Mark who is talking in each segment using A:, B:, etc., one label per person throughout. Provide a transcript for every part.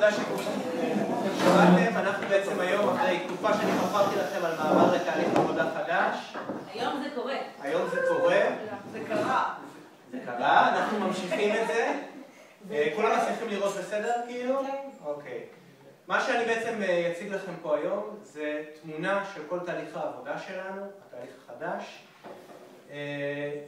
A: תודה שבאתם. אנחנו בעצם היום, אחרי תקופה שאני חפרתי לכם על מעבר לתהליך עבודה חדש.
B: היום זה קורה.
A: היום זה קורה.
B: זה קרה.
A: זה קרה, אנחנו ממשיכים את זה. כולם מצליחים לראות בסדר כאילו? אוקיי. מה שאני בעצם אציג לכם פה היום זה תמונה של כל תהליך העבודה שלנו, התהליך החדש.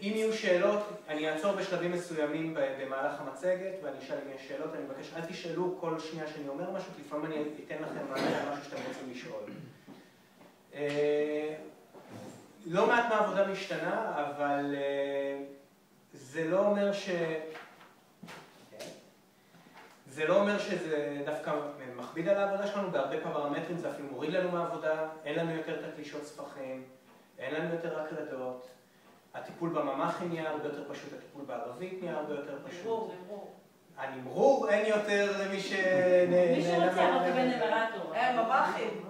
A: אם יהיו שאלות, אני אעצור בשלבים מסוימים במהלך המצגת ואני אשאל אם יש שאלות. אני מבקש, אל תשאלו כל שנייה שאני אומר משהו, כי לפעמים אני אתן לכם מענה על משהו שאתם רוצים לשאול. לא מעט מהעבודה משתנה, אבל זה לא אומר שזה דווקא מכביד על העבודה שלנו. בהרבה פרמטרים זה אפילו מוריד לנו מהעבודה, אין לנו יותר תקלישות ספחים, אין לנו יותר הקלדות. הטיפול בממ"חים נהיה הרבה יותר פשוט, הטיפול בערבית נהיה הרבה יותר פשוט. הנמרור אין יותר למי ש...
B: מי שרוצה, אבל כבן נמרטור.
C: אין, ממ"חים.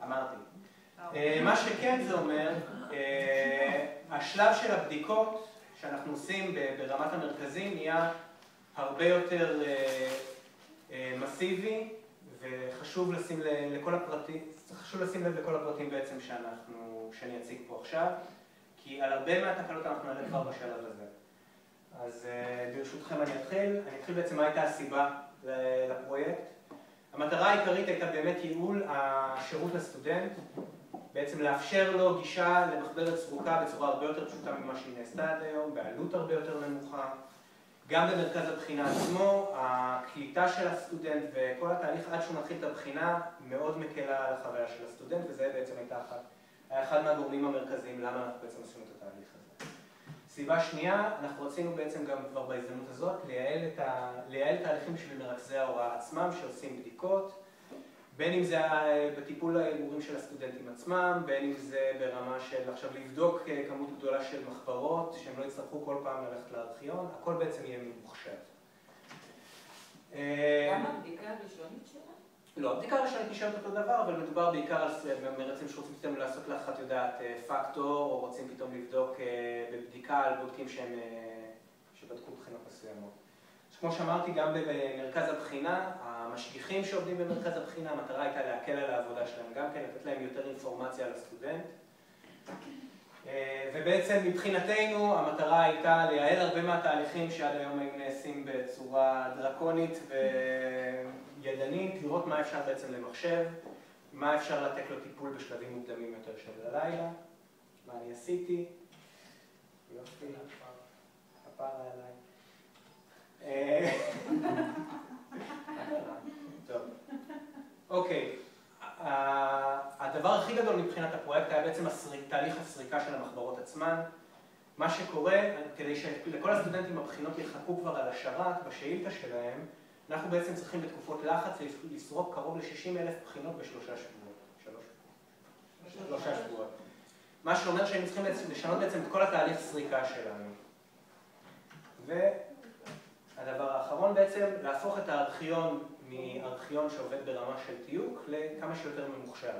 A: אמרתי. מה שכן זה אומר, השלב של הבדיקות שאנחנו עושים ברמת המרכזים נהיה הרבה יותר מסיבי, וחשוב לשים לב לכל הפרטים בעצם שאני אציג פה עכשיו, כי על הרבה מהתקלות אנחנו נעלה כבר בשלב הזה. אז ברשותכם אני אתחיל בעצם מה הייתה הסיבה לפרויקט. המטרה העיקרית הייתה באמת ייעול השירות לסטודנט, בעצם לאפשר לו גישה למחברת סרוקה בצורה הרבה יותר פשוטה ממה שהיא נעשתה עד היום, בעלות הרבה יותר נמוכה. גם במרכז הבחינה עצמו, הקליטה של הסטודנט וכל התהליך עד שהוא מתחיל את הבחינה מאוד מקלה על החוויה של הסטודנט, וזה בעצם היה אחד מהגורמים המרכזיים למה אנחנו בעצם עשינו את התהליך הזה. סיבה שנייה, אנחנו רצינו בעצם גם כבר בהזדמנות הזאת לייעל תהליכים בשביל מרכזי ההוראה עצמם שעושים בדיקות, בין אם זה בטיפול ההימורים של הסטודנטים עצמם, בין אם זה ברמה של עכשיו לבדוק כמות גדולה של מחברות, שהם לא יצטרכו כל פעם ללכת לארכיון, הכל בעצם יהיה ממוחשב.
B: גם הבדיקה הראשונית שלה?
A: לא, הבדיקה הראשונית נשארת אותו דבר, אבל מדובר בעיקר על מרצים שרוצים פתאום לעשות לך, את יודעת, פקטור, או רוצים פתאום לבדוק בבדיקה על בודקים שבדקו בחינות מסוימות. כמו שאמרתי, גם במרכז הבחינה, המשגיחים שעובדים במרכז הבחינה, המטרה הייתה להקל על העבודה שלהם, גם כן לתת להם יותר אינפורמציה על הסטודנט. ובעצם מבחינתנו המטרה הייתה לייעל הרבה מהתהליכים שעד היום היו נעשים בצורה דרקונית וידנית, לראות מה אפשר בעצם למחשב, מה אפשר לתת לו טיפול בשלבים מוקדמים יותר של הלילה, מה אני עשיתי. יופי, הפער עליי. טוב, אוקיי, הדבר הכי גדול מבחינת הפרויקט היה בעצם תהליך הסריקה של המחברות עצמן. מה שקורה, כדי שלכל הסטודנטים הבחינות יחכו כבר על השרת בשאילתה שלהם, אנחנו בעצם צריכים בתקופות לחץ לסרוק קרוב ל-60,000 בחינות בשלושה שבועות. מה שאומר שהם צריכים לשנות בעצם את כל התהליך סריקה שלנו. הדבר האחרון בעצם, להפוך את הארכיון מארכיון שעובד ברמה של תיוק לכמה שיותר ממוחשב.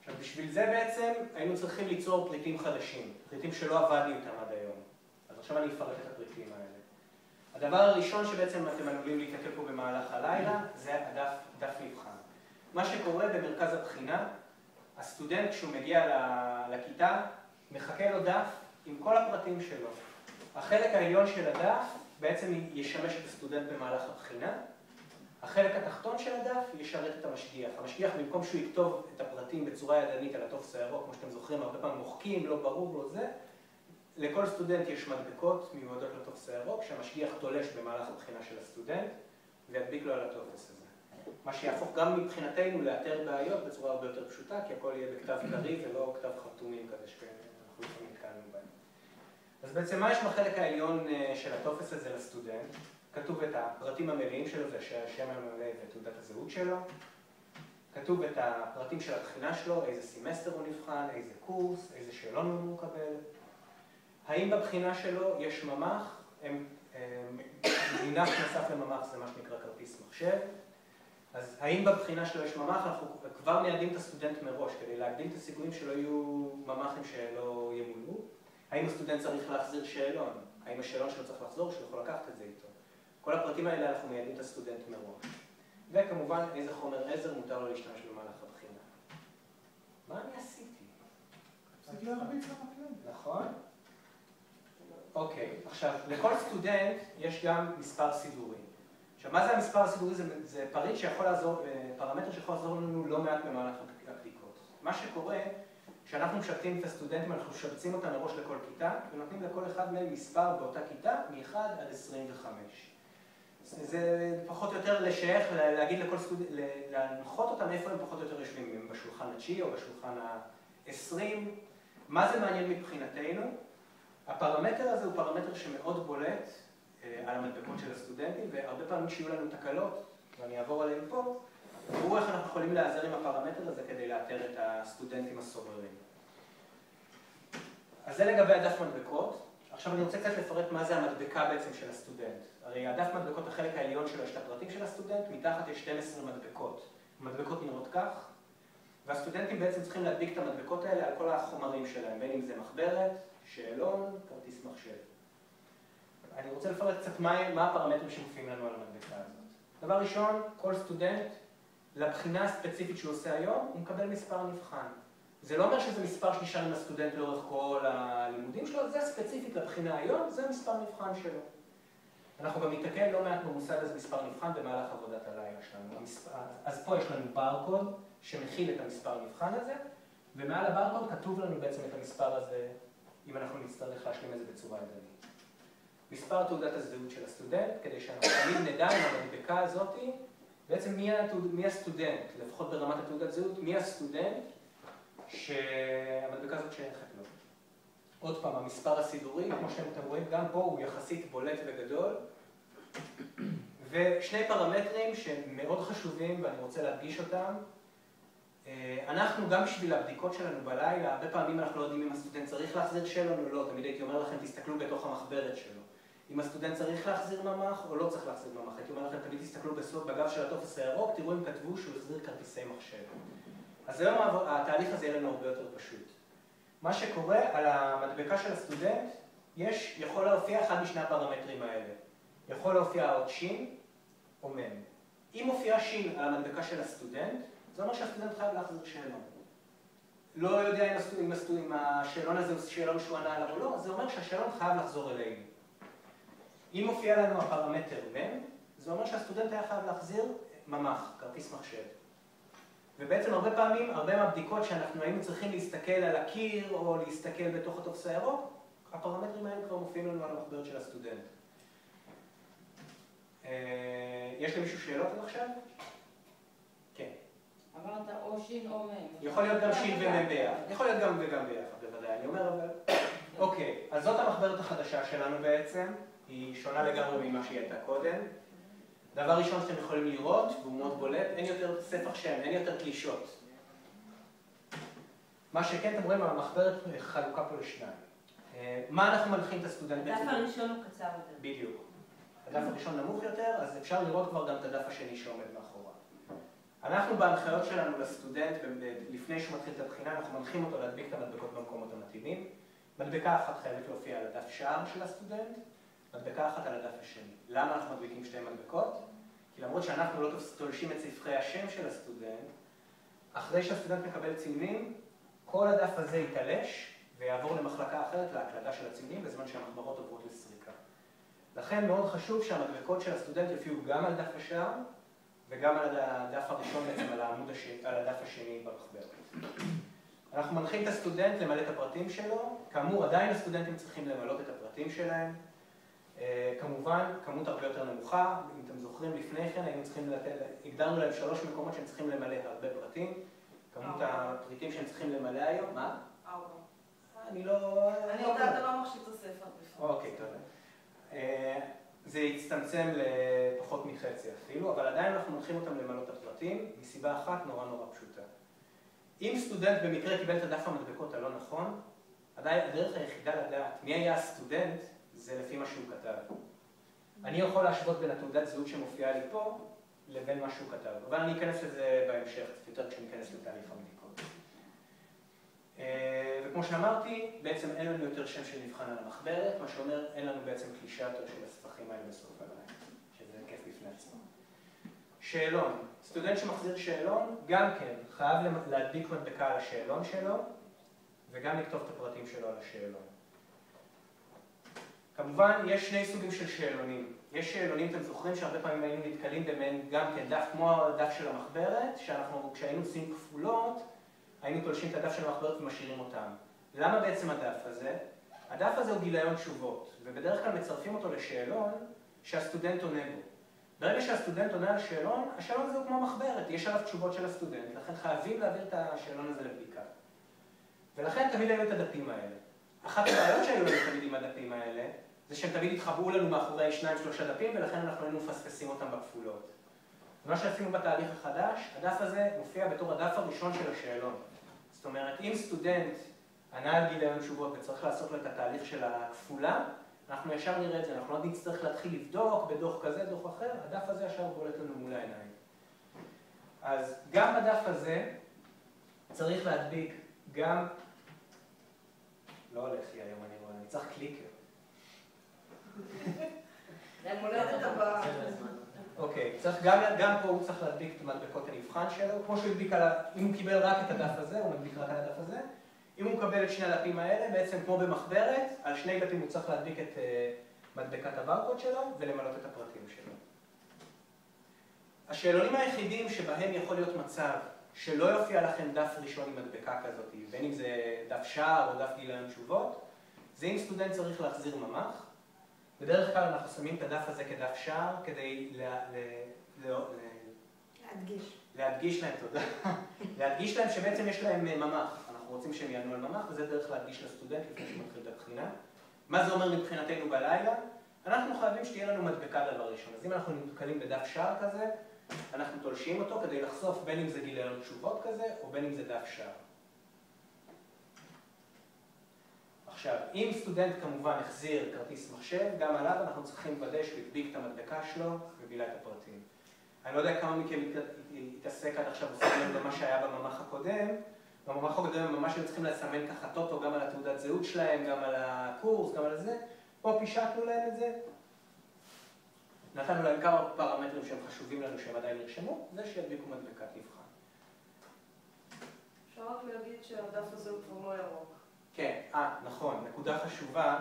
A: עכשיו, בשביל זה בעצם היינו צריכים ליצור פריטים חדשים, פריטים שלא עבדנו איתם עד היום. אז עכשיו אני אפרט את הפריטים האלה. הדבר הראשון שבעצם אתם עלולים להתנקל פה במהלך הלילה, זה דף מבחן. מה שקורה במרכז הבחינה, הסטודנט כשהוא מגיע לכיתה, מחכה לו דף עם כל הפרטים שלו. החלק העליון של הדף בעצם ישמש את הסטודנט במהלך הבחינה. החלק התחתון של הדף ישרת את המשגיח. המשגיח, במקום שהוא יכתוב את הפרטים בצורה ידנית על הטופס הירוק, כמו שאתם זוכרים, הרבה פעמים מוחקים, לא ברור, לא זה, לכל סטודנט יש מדבקות מיועדות לטופס הירוק, שהמשגיח תולש במהלך הבחינה של הסטודנט, וידביק לו על הטופס הזה. מה שיהפוך גם מבחינתנו לאתר בעיות בצורה הרבה יותר פשוטה, כי הכל יהיה בכתב קריא ולא כתב חתומים כזה שאנחנו לפעמים נתקלנו בהם. אז בעצם מה יש בחלק העליון של הטופס הזה לסטודנט? כתוב את הפרטים המלאים שלו, זה השם המלא ותעודת הזהות שלו. כתוב את הפרטים של הבחינה שלו, איזה סמסטר הוא נבחן, איזה קורס, איזה שאלון הוא מקבל. האם בבחינה שלו יש ממ"ח? מונח נוסף לממ"ח זה מה שנקרא כרטיס מחשב. אז האם בבחינה שלו יש ממ"ח? אנחנו כבר מיידעים את הסטודנט מראש, כדי להקדים את הסיכויים שלא יהיו ממ"חים שלא ימולאו. האם הסטודנט צריך להחזיר שאלון? האם השאלון שלו צריך לחזור, שהוא יכול לקחת את זה איתו? כל הפרטים האלה אנחנו מיידעים את הסטודנט מראש. וכמובן איזה חומר עזר מותר לו להשתמש במהלך הבחינה. מה אני עשיתי?
C: עשיתי להרביץ למקלד.
A: נכון? אוקיי, עכשיו, לכל סטודנט יש גם מספר סידורי. עכשיו, מה זה המספר הסידורי? זה פריט שיכול לעזור, פרמטר שיכול לעזור לנו לא מעט במהלך הבדיקות. מה שקורה, כשאנחנו משבצים את הסטודנטים, אנחנו משבצים אותם מראש לכל כיתה, ונותנים לכל אחד מהם מספר באותה כיתה, מ-1 עד 25. זה פחות או יותר לשייך, להגיד לכל סטודנט, להנחות אותם איפה הם פחות או יותר יושבים, אם בשולחן ה-9 או בשולחן ה-20. מה זה מעניין מבחינתנו? הפרמטר הזה הוא פרמטר שמאוד בולט על המדבקות של הסטודנטים, והרבה פעמים שיהיו לנו תקלות, ואני אעבור עליהם פה, תראו איך אנחנו יכולים להיעזר עם הפרמטר הזה כדי לאתר את הסטודנטים הסוררים. אז זה לגבי הדף מדבקות. עכשיו אני רוצה קצת לפרט מה זה המדבקה בעצם של הסטודנט. הרי הדף מדבקות, החלק העליון שלו יש את הפרטים של הסטודנט, מתחת יש 12 מדבקות. המדבקות נראות כך, והסטודנטים בעצם צריכים להדביק את המדבקות האלה על כל החומרים שלהם, בין אם זה מחברת, שאלון, כרטיס מחשב. אני רוצה לפרט קצת מה הפרמטרים שמופיעים לנו על המדבקה הזאת. דבר ראשון, כל סטודנט, לבחינה הספציפית שהוא עושה היום, הוא מקבל מספר נבחן. זה לא אומר שזה מספר שנשאר עם הסטודנט לאורך כל הלימודים שלו, זה ספציפית לבחינה היום, זה מספר נבחן שלו. אנחנו גם ניתקל לא מעט במושג הזה מספר נבחן במהלך עבודת הלילה שלנו. אז פה יש לנו ברקוד שמכיל את המספר נבחן הזה, ומעל הברקוד כתוב לנו בעצם את המספר הזה, אם אנחנו נצטרך להשלים את זה בצורה ידנית. מספר תעודת הזהות של הסטודנט, כדי שאנחנו תמיד נדע עם המדבקה הזאת, בעצם מי הסטודנט, לפחות ברמת התעודת זהות, מי הסטודנט שהמדבקה הזאת שייכת לו. עוד פעם, המספר הסידורי, כמו שאתם רואים, גם פה הוא יחסית בולט וגדול. ושני פרמטרים שהם מאוד חשובים ואני רוצה להדגיש אותם. אנחנו גם בשביל הבדיקות שלנו בלילה, הרבה פעמים אנחנו לא יודעים אם הסטודנט צריך להחזיר שאלון או לא. תמיד הייתי אומר לכם, תסתכלו בתוך המחברת שלו. אם הסטודנט צריך להחזיר ממ"ח או לא צריך להחזיר ממ"ח. הייתי אומר לכם, תמיד תסתכלו בגב של הטופס הירוק, תראו אם כתבו שהוא החזיר כרטיסי מחשב. אז היום התהליך הזה יהיה לנו הרבה יותר פשוט. מה שקורה על המדבקה של הסטודנט, יכול להופיע אחד משני הפרמטרים האלה. יכול להופיע האות שין או מם. אם מופיע שין על המדבקה של הסטודנט, זה אומר שהסטודנט חייב להחזיר שאלון. לא יודע אם השאלון הזה הוא שאלון שהוא ענה עליו או לא, זה אומר שהשאלון חייב לחזור אלינו. אם מופיע לנו הפרמטר מם, זה אומר שהסטודנט היה חייב להחזיר ממ"ח, כרטיס מחשב. ובעצם הרבה פעמים, הרבה מהבדיקות שאנחנו היינו צריכים להסתכל על הקיר או להסתכל בתוך הטופס הירוק, הפרמטרים האלה כבר מופיעים לנו על המחברת של הסטודנט. יש למישהו שאלות עד עכשיו? כן.
B: אמרת או שין או מם.
A: יכול להיות גם שין ומם ביחד. יכול להיות גם וגם ביחד, בוודאי. אני אומר אבל... אוקיי, אז זאת המחברת החדשה שלנו בעצם. היא שונה לגמרי ממה שהיא הייתה קודם. דבר ראשון שאתם יכולים לראות, והוא מאוד בולט, אין יותר ספח שם, אין יותר קלישות. מה שכן, אתם רואים, המחברת חלוקה פה לשניים. מה אנחנו מנחים את הסטודנט בעצם?
B: הדף הראשון הוא קצר יותר.
A: בדיוק. הדף הראשון נמוך יותר, אז אפשר לראות כבר גם את הדף השני שעומד מאחורה. אנחנו בהנחיות שלנו לסטודנט, לפני שהוא מתחיל את הבחינה, אנחנו מנחים אותו להדביק את המדבקות במקומות המתאימים. מדבקה אחת חייבת להופיע על הדף שער של הסטודנט, מדבקה אחת על הדף השני. למה אנחנו מדביקים שתי מדבקות? כי למרות שאנחנו לא תולשים את ספרי השם של הסטודנט, אחרי שהסטודנט מקבל ציונים, כל הדף הזה יתלש ויעבור למחלקה אחרת להקלדה של הציונים בזמן שהמחברות עוברות לסריקה. לכן מאוד חשוב שהמדבקות של הסטודנט יופיעו גם על דף השער וגם על הדף הראשון בעצם על הדף השני במחברת. אנחנו מנחים את הסטודנט למלא את הפרטים שלו. כאמור, עדיין הסטודנטים צריכים למלא את הפרטים שלהם. כמובן, כמות הרבה יותר נמוכה. אם אתם זוכרים, לפני כן הגדרנו להם 3 מקומות שהם צריכים למלא הרבה פרטים. כמות הפריטים שהם צריכים למלא היום, מה?
B: 4.
A: אני
B: יודעת, אתה לא מחשיב את הספר בפנים.
A: אוקיי, תודה. זה יצטמצם לפחות מחצי אפילו, אבל עדיין אנחנו מנחים אותם למלא את הפרטים, מסיבה אחת נורא פשוטה. אם סטודנט במקרה קיבל את הדף המדבקות הלא נכון, הדרך היחידה לדעת מי היה הסטודנט זה לפי מה שהוא כתב. אני יכול להשוות בין התעודת זהות שמופיעה לי פה לבין מה שהוא כתב, אבל אני אכנס לזה בהמשך, יותר כשאני אכנס לתהליך הבדיקות. וכמו שאמרתי, בעצם אין לנו יותר שם שנבחן על המחברת, מה שאומר אין לנו בעצם קלישה יותר של הספחים האלה בסוף הלילה, שזה כיף בפני עצמו. שאלון. סטודנט שמחזיר שאלון, גם כן חייב להדביק מדבקה על השאלון שלו, וגם לכתוב את הפרטים שלו על השאלון. כמובן, יש שני סוגים של שאלונים. יש שאלונים, אתם זוכרים, שהרבה פעמים היינו נתקלים במעין גם כן דף, כמו הדף של המחברת, כשהיינו עושים כפולות, היינו תולשים את הדף של המחברת ומשאירים אותם. למה בעצם הדף הזה? הדף הזה הוא גיליון תשובות, ובדרך כלל מצרפים אותו לשאלון שהסטודנט עונה בו. ברגע שהסטודנט עונה על שאלון, השאלון הזה הוא כמו מחברת, יש עליו תשובות של הסטודנט, לכן חייבים להעביר את השאלון הזה לבדיקה. ולכן תמיד היו את הדפים האלה. אחת הבעיות שהיו לנו תמיד עם הדפים האלה, זה שהם תמיד התחבאו לנו מאחורי 2-3 דפים, ולכן אנחנו היינו מפספסים אותם בכפולות. מה שעשינו בתהליך החדש, הדף הזה מופיע בתור הדף הראשון של השאלון. זאת אומרת, אם סטודנט ענה על גיליון תשובות וצריך לעשות לו את התהליך של הכפולה, אנחנו ישר נראה את זה, אנחנו לא נצטרך להתחיל לבדוק בדוח כזה, דוח אחר, הדף הזה ישר בולט לנו מול העיניים. אז גם בדף הזה צריך להדביק גם... לא הולך לי היום, אני צריך קליקר.
B: זה מולדת הבאה.
A: אוקיי, גם פה הוא צריך להדביק את מדבקות הנבחן שלו, כמו שהוא הדביק על אם הוא קיבל רק את הדף הזה, הוא מדביק רק על הדף הזה. אם הוא מקבל את שני הדפים האלה, בעצם כמו במחברת, על שני דפים הוא צריך להדביק את מדבקת הברקוד שלו ולמלות את הפרטים שלו. השאלונים היחידים שבהם יכול להיות מצב שלא יופיע לכם דף ראשון עם מדבקה כזאת, בין אם זה דף שער או דף גיליון תשובות, זה אם סטודנט צריך להחזיר ממ"ח. בדרך כלל אנחנו שמים את הדף הזה כדף שער כדי להדגיש להם, תודה. להדגיש להם שבעצם יש להם ממ"ח. אנחנו רוצים שהם יענו על ממ"ח, וזה דרך להדגיש לסטודנט לפני שמתחיל את הבחינה. מה זה אומר מבחינתנו בלילה? אנחנו חייבים שתהיה לנו מדבקה דבר ראשון. אז אם אנחנו נתקלים בדף שער כזה, אנחנו תולשים אותו כדי לחשוף בין אם זה גיליון תשובות כזה, או בין אם זה דף שער. עכשיו, אם סטודנט כמובן החזיר כרטיס מחשב, גם עליו אנחנו צריכים לוודא שהוא הדביק את המדבקה שלו ובילה את הפרטים. אני לא יודע כמה מכם התעסק עד עכשיו עושים למה שהיה בממ"ח הקודם. בממ"ח הקודם ממש היו צריכים לסמן ככה טוטו גם על התעודת זהות שלהם, גם על הקורס, גם על זה. פה פישטנו להם את זה. נתנו להם כמה פרמטרים שהם חשובים לנו שהם עדיין נרשמו, זה שידביקו מדבקת נבחן.
B: אפשר רק להגיד שהדף הזה הוא כבר לא ירוק.
A: כן, נכון, נקודה חשובה.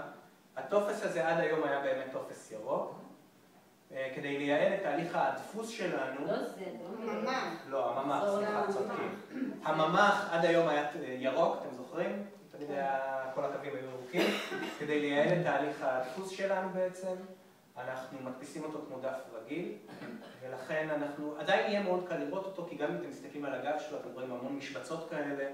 A: הטופס הזה עד היום היה באמת טופס ירוק. כדי לייעל את תהליך הדפוס שלנו...
B: לא זה,
D: ממ"ח.
A: לא, הממ"ח, סליחה, צודקים. הממ"ח עד היום היה ירוק, אתם זוכרים? תמיד כל הקווים היו ירוקים. כדי לייעל את תהליך הדפוס שלנו בעצם, אנחנו מדפיסים אותו כמו דף רגיל, ולכן אנחנו... עדיין יהיה מאוד קל לראות אותו, כי גם אם אתם מסתכלים על הגב שלו, אתם רואים המון משבצות כאלה,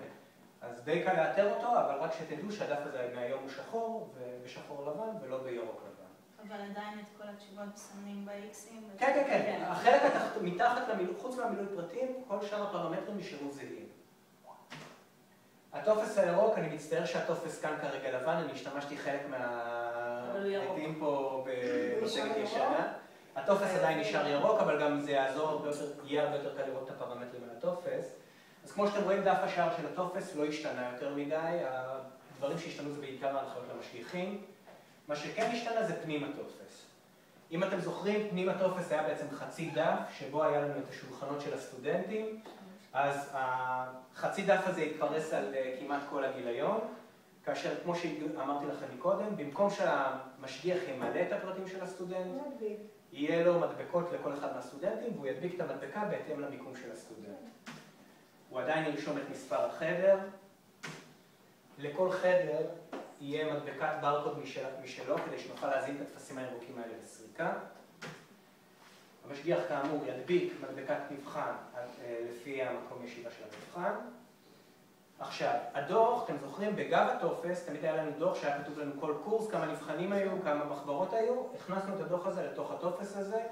A: אז די קל לאתר אותו, אבל רק שתדעו שהדף הזה מהיום הוא שחור, ובשחור לבן, ולא בירוק לבן.
D: אבל עדיין את כל התשובות מסמנים ב-X'ים?
A: כן, כן, כן. החלק מתחת למילוי, חוץ מהמילוי פרטים, כל שאר הפרמטרים נשארו זהים. הטופס הירוק, אני מצטער שהטופס כאן כרגע לבן, אני השתמשתי חלק מהפריטים פה במצגת ישנה. הטופס עדיין נשאר ירוק, אבל גם זה יהיה הרבה יותר קל לראות את הפרמטרים על הטופס. אז כמו שאתם רואים, דף השער של הטופס לא השתנה יותר מדי, הדברים שהשתנו זה בעיקר ההנחיות למשגיחים. מה שכן השתנה זה פנים הטופס. אם אתם זוכרים, פנים הטופס היה בעצם חצי דף, שבו היה לנו את השולחנות של הסטודנטים, אז החצי דף הזה התפרס על כמעט כל הגיליון, כאשר כמו שאמרתי לכם מקודם, במקום שהמשגיח ימלא את הפרטים של הסטודנט, יהיה לו מדבקות לכל אחד מהסטודנטים, והוא ידביק את המדבקה בהתאם למיקום של הסטודנט. הוא עדיין ירשום את מספר החדר. לכל חדר יהיה מדבקת ברקוד משלו, כדי שנוכל להזין את הטפסים הירוקים האלה לסריקה. המשגיח כאמור ידביק מדבקת מבחן לפי המקום ישיבה של המבחן. עכשיו, הדוח, אתם זוכרים, בגב הטופס, תמיד היה לנו דוח שהיה כתוב לנו כל קורס, כמה נבחנים היו, כמה מחברות היו. הכנסנו את הדוח הזה לתוך הטופס הזה,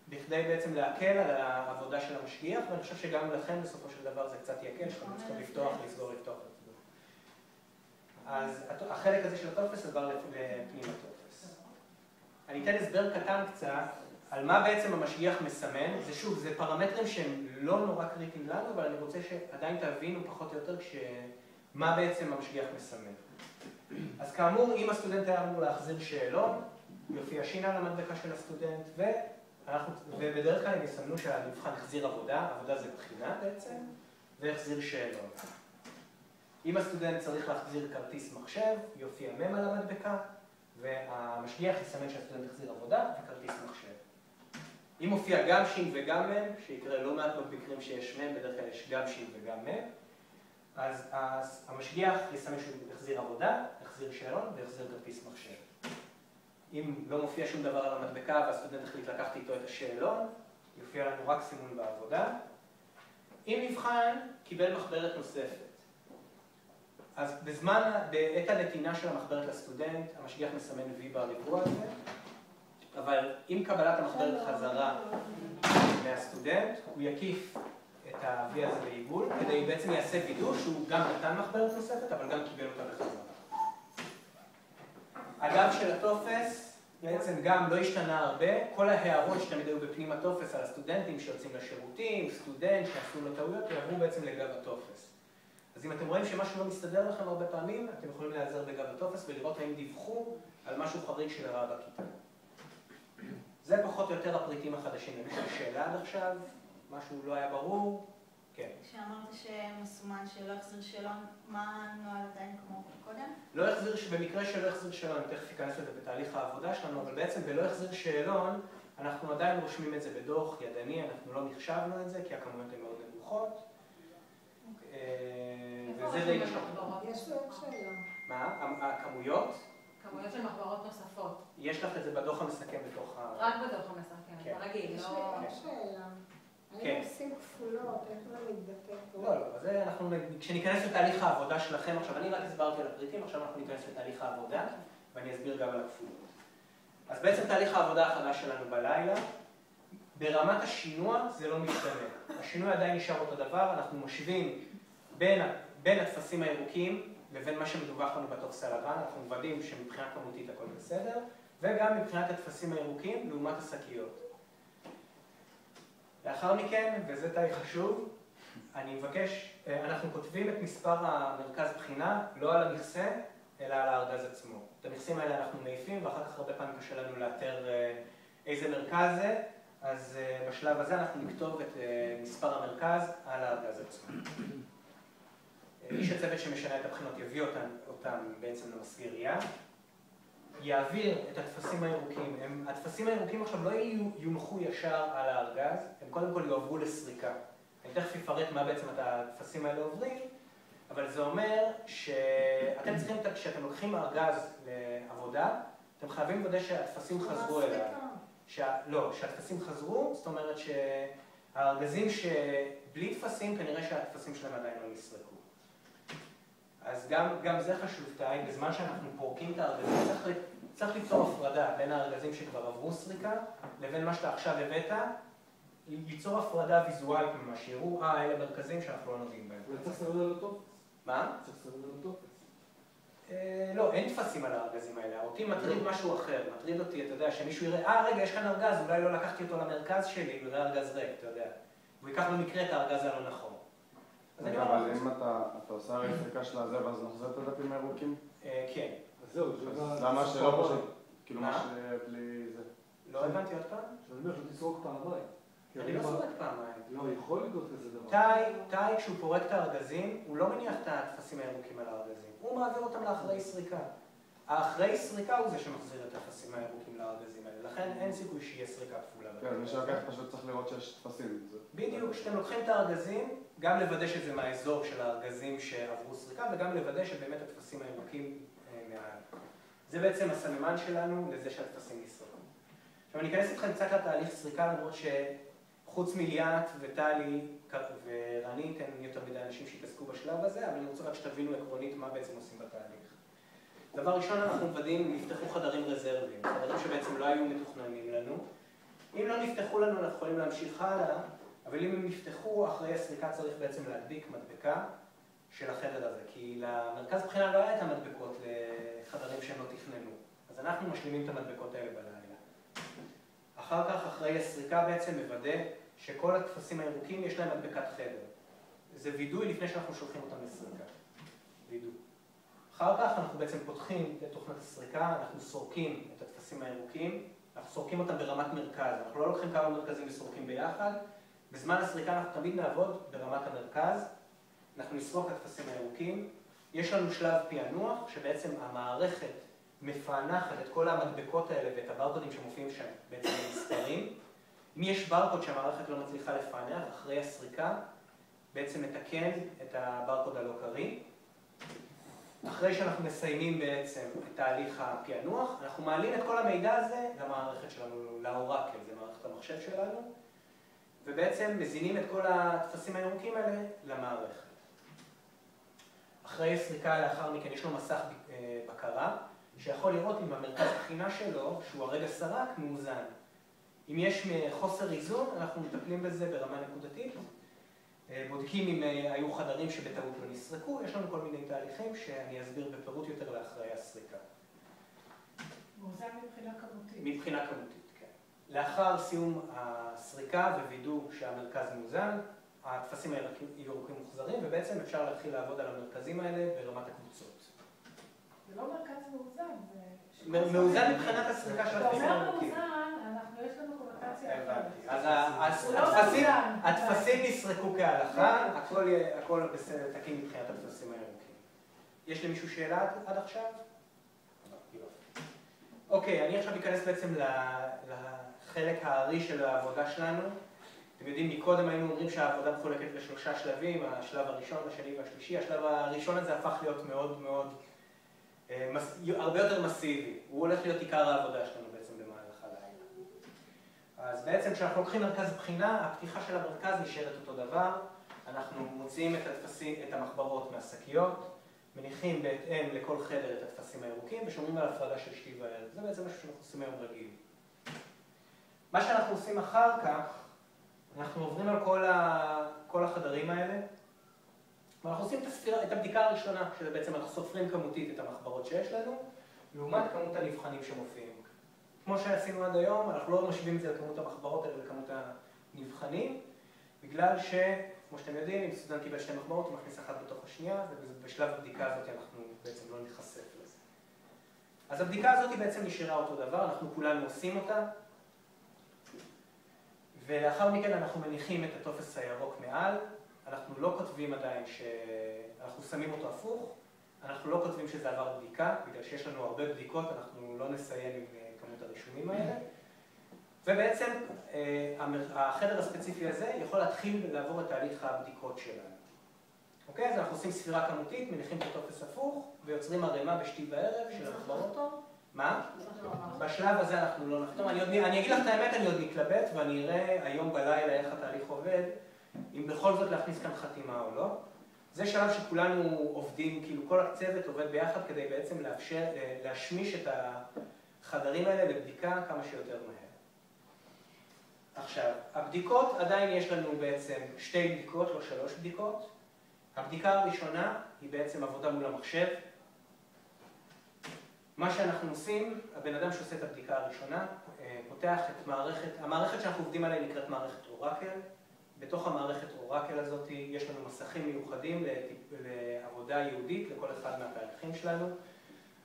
A: בכדי בעצם להקל על העבודה של המשגיח, ואני חושב שגם לכם בסופו של דבר זה קצת יקל, שאתם צריכים לפתוח, לסגור, לפתוח. אז החלק הזה של הטופס עבר לפנים הטופס. אני אתן הסבר קטן קצת על מה בעצם המשגיח מסמן. זה שוב, זה פרמטרים שהם לא נורא קריטיים לנו, אבל אני רוצה שעדיין תבינו פחות או יותר מה בעצם המשגיח מסמן. אז כאמור, אם הסטודנט היה אמור להחזיר שאלון, יופיע שינה על המדבקה של הסטודנט, ובדרך כלל הם יסמנו שהמבחן החזיר עבודה, עבודה זה בחינה בעצם, והחזיר שאלון. אם הסטודנט צריך להחזיר כרטיס מחשב, יופיע מם על המדבקה, והמשגיח יסמן שהסטודנט החזיר עבודה וכרטיס מחשב. אם מופיע גם שין וגם מם, שיקרה לא מעט במקרים שיש מם, בדרך כלל יש גם שין וגם מם, אז המשגיח יסמן שהוא החזיר עבודה, החזיר שאלון והחזיר כרטיס מחשב. אם לא מופיע שום דבר על המדבקה והסטודנט החליט לקחת איתו את השאלון, יופיע לנו רק סימון בעבודה. אם נבחן, קיבל מחברת נוספת. אז בעת הנתינה של המחברת לסטודנט, המשגיח מסמן וי בריבוע הזה, אבל עם קבלת המחברת חזרה מהסטודנט, הוא יקיף את ה-V הזה בעיגול, כדי בעצם יעשה וידוא שהוא גם נתן מחברת נוספת, אבל גם קיבל אותה בחזרה. הגב של הטופס בעצם גם לא השתנה הרבה, כל ההערות שתמיד היו בפנים הטופס על הסטודנטים שיוצאים לשירותים, סטודנט שעשו לו טעויות, יעברו בעצם לגב הטופס. אז אם אתם רואים שמשהו לא מסתדר לכם הרבה פעמים, אתם יכולים להיעזר בגב הטופס ולראות האם דיווחו על משהו חריג שלרע בכיתה. זה פחות או יותר הפריטים החדשים. יש לי שאלה עד עכשיו, משהו לא היה ברור? כן.
D: כשאמרת שמסומן שלא החזיר שאלון, מה הנוהל עדיין כמו קודם?
A: לא החזיר, במקרה שלא החזיר שאלון, אני תכף אכנס לזה בתהליך העבודה שלנו, אבל בעצם בלא החזיר שאלון, אנחנו עדיין רושמים את זה בדוח ידני, אנחנו לא נחשבנו את זה, כי הכמויות הן מאוד נמוכות. וזה די נשאר.
B: יש לי עוד שאלה.
A: מה? הכמויות?
E: כמויות של מחברות נוספות.
A: יש לך את זה בדוח המסכם בתוך ה...
E: רק בדוח המסכם, ברגיל,
B: יש לי
E: לא...
B: עוד שאלה.
A: כן.
B: האם עושים כפולות? איך זה מתבטא פה?
A: לא, לא, אז אנחנו, כשניכנס לתהליך העבודה שלכם, עכשיו אני רק הסברתי על הפריטים, עכשיו אנחנו ניכנס לתהליך העבודה, ואני אסביר גם על הכפולות. אז בעצם תהליך העבודה החדש שלנו בלילה, ברמת השינוע זה לא משתנה. השינוי עדיין נשאר אותו דבר, אנחנו משווים בין הטפסים הירוקים לבין מה שמדווח לנו בטופס הלבן, אנחנו מוודאים שמבחינה כמותית הכל בסדר, וגם מבחינת הטפסים הירוקים לעומת השקיות. לאחר מכן, וזה תהליך חשוב, אני מבקש, אנחנו כותבים את מספר המרכז בחינה, לא על המכסה, אלא על הארגז עצמו. את המכסים האלה אנחנו מעיפים, ואחר כך הרבה פעמים קשה לנו לאתר איזה מרכז זה, אז בשלב הזה אנחנו נכתוב את מספר המרכז על הארגז עצמו. איש הצוות שמשנה את הבחינות יביא אותם בעצם למסגרייה, יעביר את הטפסים הירוקים. הטפסים הירוקים עכשיו לא יונחו ישר על הארגז, הם קודם כל יועברו לסריקה. אני תכף אפרט מה בעצם הטפסים האלה עוברים, אבל זה אומר שאתם צריכים, כשאתם לוקחים ארגז לעבודה, אתם חייבים לוודא שהטפסים חזרו אליו. לא, שהטפסים חזרו, זאת אומרת שהארגזים שבלי טפסים, כנראה שהטפסים שלהם עדיין לא נסרקו. אז גם זה חשוב, תאי, בזמן שאנחנו פורקים את הארגזים, צריך ליצור הפרדה בין הארגזים שכבר עברו סריקה, לבין מה שאתה עכשיו הבאת, ליצור הפרדה ויזואלית ממה שיראו, אלה מרכזים שאנחנו לא נוגעים בהם.
C: וצריך לסרב על הטופס.
A: מה?
C: צריך לסרב על הטופס.
A: לא, אין טפסים על הארגזים האלה. אותי מטריד משהו אחר, מטריד אותי, אתה יודע, שמישהו יראה, רגע, יש כאן ארגז, אולי לא לקחתי אותו למרכז שלי, הוא יראה ארגז ריק, אתה יודע. הוא ייקח במקרה את הארגז הלא נכון.
F: אבל אם אתה עושה הרי סריקה של הזה, ואז נחזיר את הדפים הירוקים?
A: כן.
C: אז זהו,
F: אז למה שלא פשוט, כאילו מה שבלי זה?
A: לא הבנתי עוד פעם?
C: שאני אומר שהוא תסרוק פעמיים.
A: אני לא סורק פעמיים.
C: לא, יכול לקרות כזה דבר.
A: תאי, כשהוא פורק את הארגזים, הוא לא מניח את הטפסים הירוקים על הארגזים. הוא מעביר אותם לאחראי סריקה. האחראי סריקה הוא זה שמחזיר את הטפסים הירוקים לארגזים האלה. לכן אין סיכוי שיהיה סריקה כפולה.
F: כן, מי שלוקח פשוט צריך לראות שיש טפסים.
A: בדיוק, כשאתם לוקחים את הארגזים, גם לוודא שזה מהאזור של הארגזים שעברו סריקה, וגם לוודא שבאמת הטפסים הירוקים מעל. זה בעצם הסממן שלנו לזה שהטפסים נסרקו. עכשיו אני אכנס איתכם קצת לתהליך סריקה, למרות שחוץ מליאת וטלי ורנית אין יותר מדי אנשים שהתעסקו בשלב הזה, אבל אני רוצה רק שתבינו עקרונית מה בעצם עושים בתהליך. דבר ראשון, אנחנו מוודאים, נפתחו חדרים רזרביים, חדרים שבעצם לא היו מתוכננים לנו. אם לא נפתחו לנו, אנחנו יכולים להמשיך הלאה, אבל אם הם נפתחו, אחרי הסריקה צריך בעצם להדביק מדבקה של החדר הזה, כי למרכז בחינה לא היה את המדבקות לחדרים שהם לא תכננו. אז אנחנו משלימים את המדבקות האלה בלילה. אחר כך, אחרי הסריקה בעצם מוודא שכל הטפסים הירוקים יש להם מדבקת חדר. זה וידוי לפני שאנחנו שולחים אותם לסריקה. וידוי. אחר כך אנחנו בעצם פותחים את תוכנת הסריקה, אנחנו סורקים את הטפסים הירוקים אנחנו סורקים אותם ברמת מרכז, אנחנו לא לוקחים כמה מרכזים וסורקים ביחד. בזמן הסריקה אנחנו תמיד נעבוד ברמת המרכז, אנחנו נסרוק את הטפסים הירוקים. יש לנו שלב פענוח, שבעצם המערכת מפענחת את כל המדבקות האלה ואת הברקודים שמופיעים שם בעצם במספרים. אם יש ברקוד שהמערכת לא מצליחה לפענח, אחרי הסריקה בעצם מתקן את הברקוד הלא קריא. אחרי שאנחנו מסיימים בעצם את תהליך הפענוח, אנחנו מעלים את כל המידע הזה למערכת שלנו, לאורקל, זה מערכת המחשב שלנו, ובעצם מזינים את כל הטפסים הירוקים האלה למערכת. אחרי סריקה לאחר מכן יש לו מסך בקרה, שיכול לראות אם המרכז בחינה שלו, שהוא הרגע סרק, מאוזן. אם יש חוסר איזון, אנחנו מטפלים בזה ברמה נקודתית, בודקים אם היו חדרים שבטעות לא נסרקו, יש לנו כל מיני תהליכים שאני אסביר בפירוט יותר לאחרי הסריקה.
B: מאוזן מבחינה כמותית.
A: מבחינה כמותית, כן. לאחר סיום הסריקה ווידוא שהמרכז מאוזן, הטפסים הירוקים מוחזרים, ובעצם אפשר להתחיל לעבוד על המרכזים האלה ברמת הקבוצות.
B: זה לא מרכז מאוזן, זה...
A: מאוזן מבחינת הסריקה של הטפסים הירוקים.
B: אתה אומר מאוזן, יש לנו קונוטציה אחרת.
A: אז הטפסים נסרקו כהלכה, הכל בסדר, תקין מבחינת הטפסים הירוקים. יש למישהו שאלה עד עכשיו? אוקיי, אני עכשיו אכנס בעצם לחלק הארי של העבודה שלנו. אתם יודעים, מקודם היינו אומרים שהעבודה מחולקת לשלושה שלבים, השלב הראשון, השני והשלישי. השלב הראשון הזה הפך להיות מאוד מאוד, הרבה יותר מסיבי. הוא הולך להיות עיקר העבודה שלנו בעצם במהלך הלילה. אז בעצם כשאנחנו לוקחים מרכז בחינה, הפתיחה של המרכז נשארת אותו דבר. אנחנו מוציאים את המחברות מהשקיות, מניחים בהתאם לכל חדר את הטפסים הירוקים ושומרים על הפרדה של שתי וערב. זה בעצם משהו שאנחנו עושים היום רגיל. מה שאנחנו עושים אחר כך, אנחנו עוברים על כל החדרים האלה, ואנחנו עושים את הבדיקה הראשונה, שזה בעצם אנחנו סופרים כמותית את המחברות שיש לנו, לעומת כמות הנבחנים שמופיעים. כמו שעשינו עד היום, אנחנו לא משווים את זה לכמות המחברות, אלא לכמות הנבחנים, בגלל כמו שאתם יודעים, אם סטודנט קיבל שתי מחברות, הוא מכניס אחת בתוך השנייה, ובשלב הבדיקה הזאת אנחנו בעצם לא נחשף לזה. אז הבדיקה הזאת בעצם נשארה אותו דבר, אנחנו כולנו עושים אותה, ולאחר מכן אנחנו מניחים את הטופס הירוק מעל, אנחנו לא כותבים עדיין אנחנו שמים אותו הפוך, אנחנו לא כותבים שזה עבר בדיקה, בגלל שיש לנו הרבה בדיקות, אנחנו לא נסיים עם כמות הרישומים האלה. ובעצם החדר הספציפי הזה יכול להתחיל לעבור את תהליך הבדיקות שלנו. אוקיי? אז אנחנו עושים ספירה כמותית, מניחים את הטופס הפוך, ויוצרים ערימה בשתי בערב של המחברות. מה? בשלב הזה אנחנו לא נחתום. אני אגיד לך את האמת, אני עוד מתלבט, ואני אראה היום בלילה איך התהליך עובד, אם בכל זאת להכניס כאן חתימה או לא. זה שלב שכולנו עובדים, כאילו כל הצוות עובד ביחד כדי בעצם להשמיש את החדרים האלה לבדיקה כמה שיותר מהר. עכשיו, הבדיקות, עדיין יש לנו בעצם שתי בדיקות, לא שלוש בדיקות. הבדיקה הראשונה היא בעצם עבודה מול המחשב. מה שאנחנו עושים, הבן אדם שעושה את הבדיקה הראשונה, פותח את המערכת שאנחנו עובדים עליה נקראת מערכת אורקל. בתוך המערכת אורקל הזאת יש לנו מסכים מיוחדים לעבודה ייעודית לכל אחד מהתהליכים שלנו.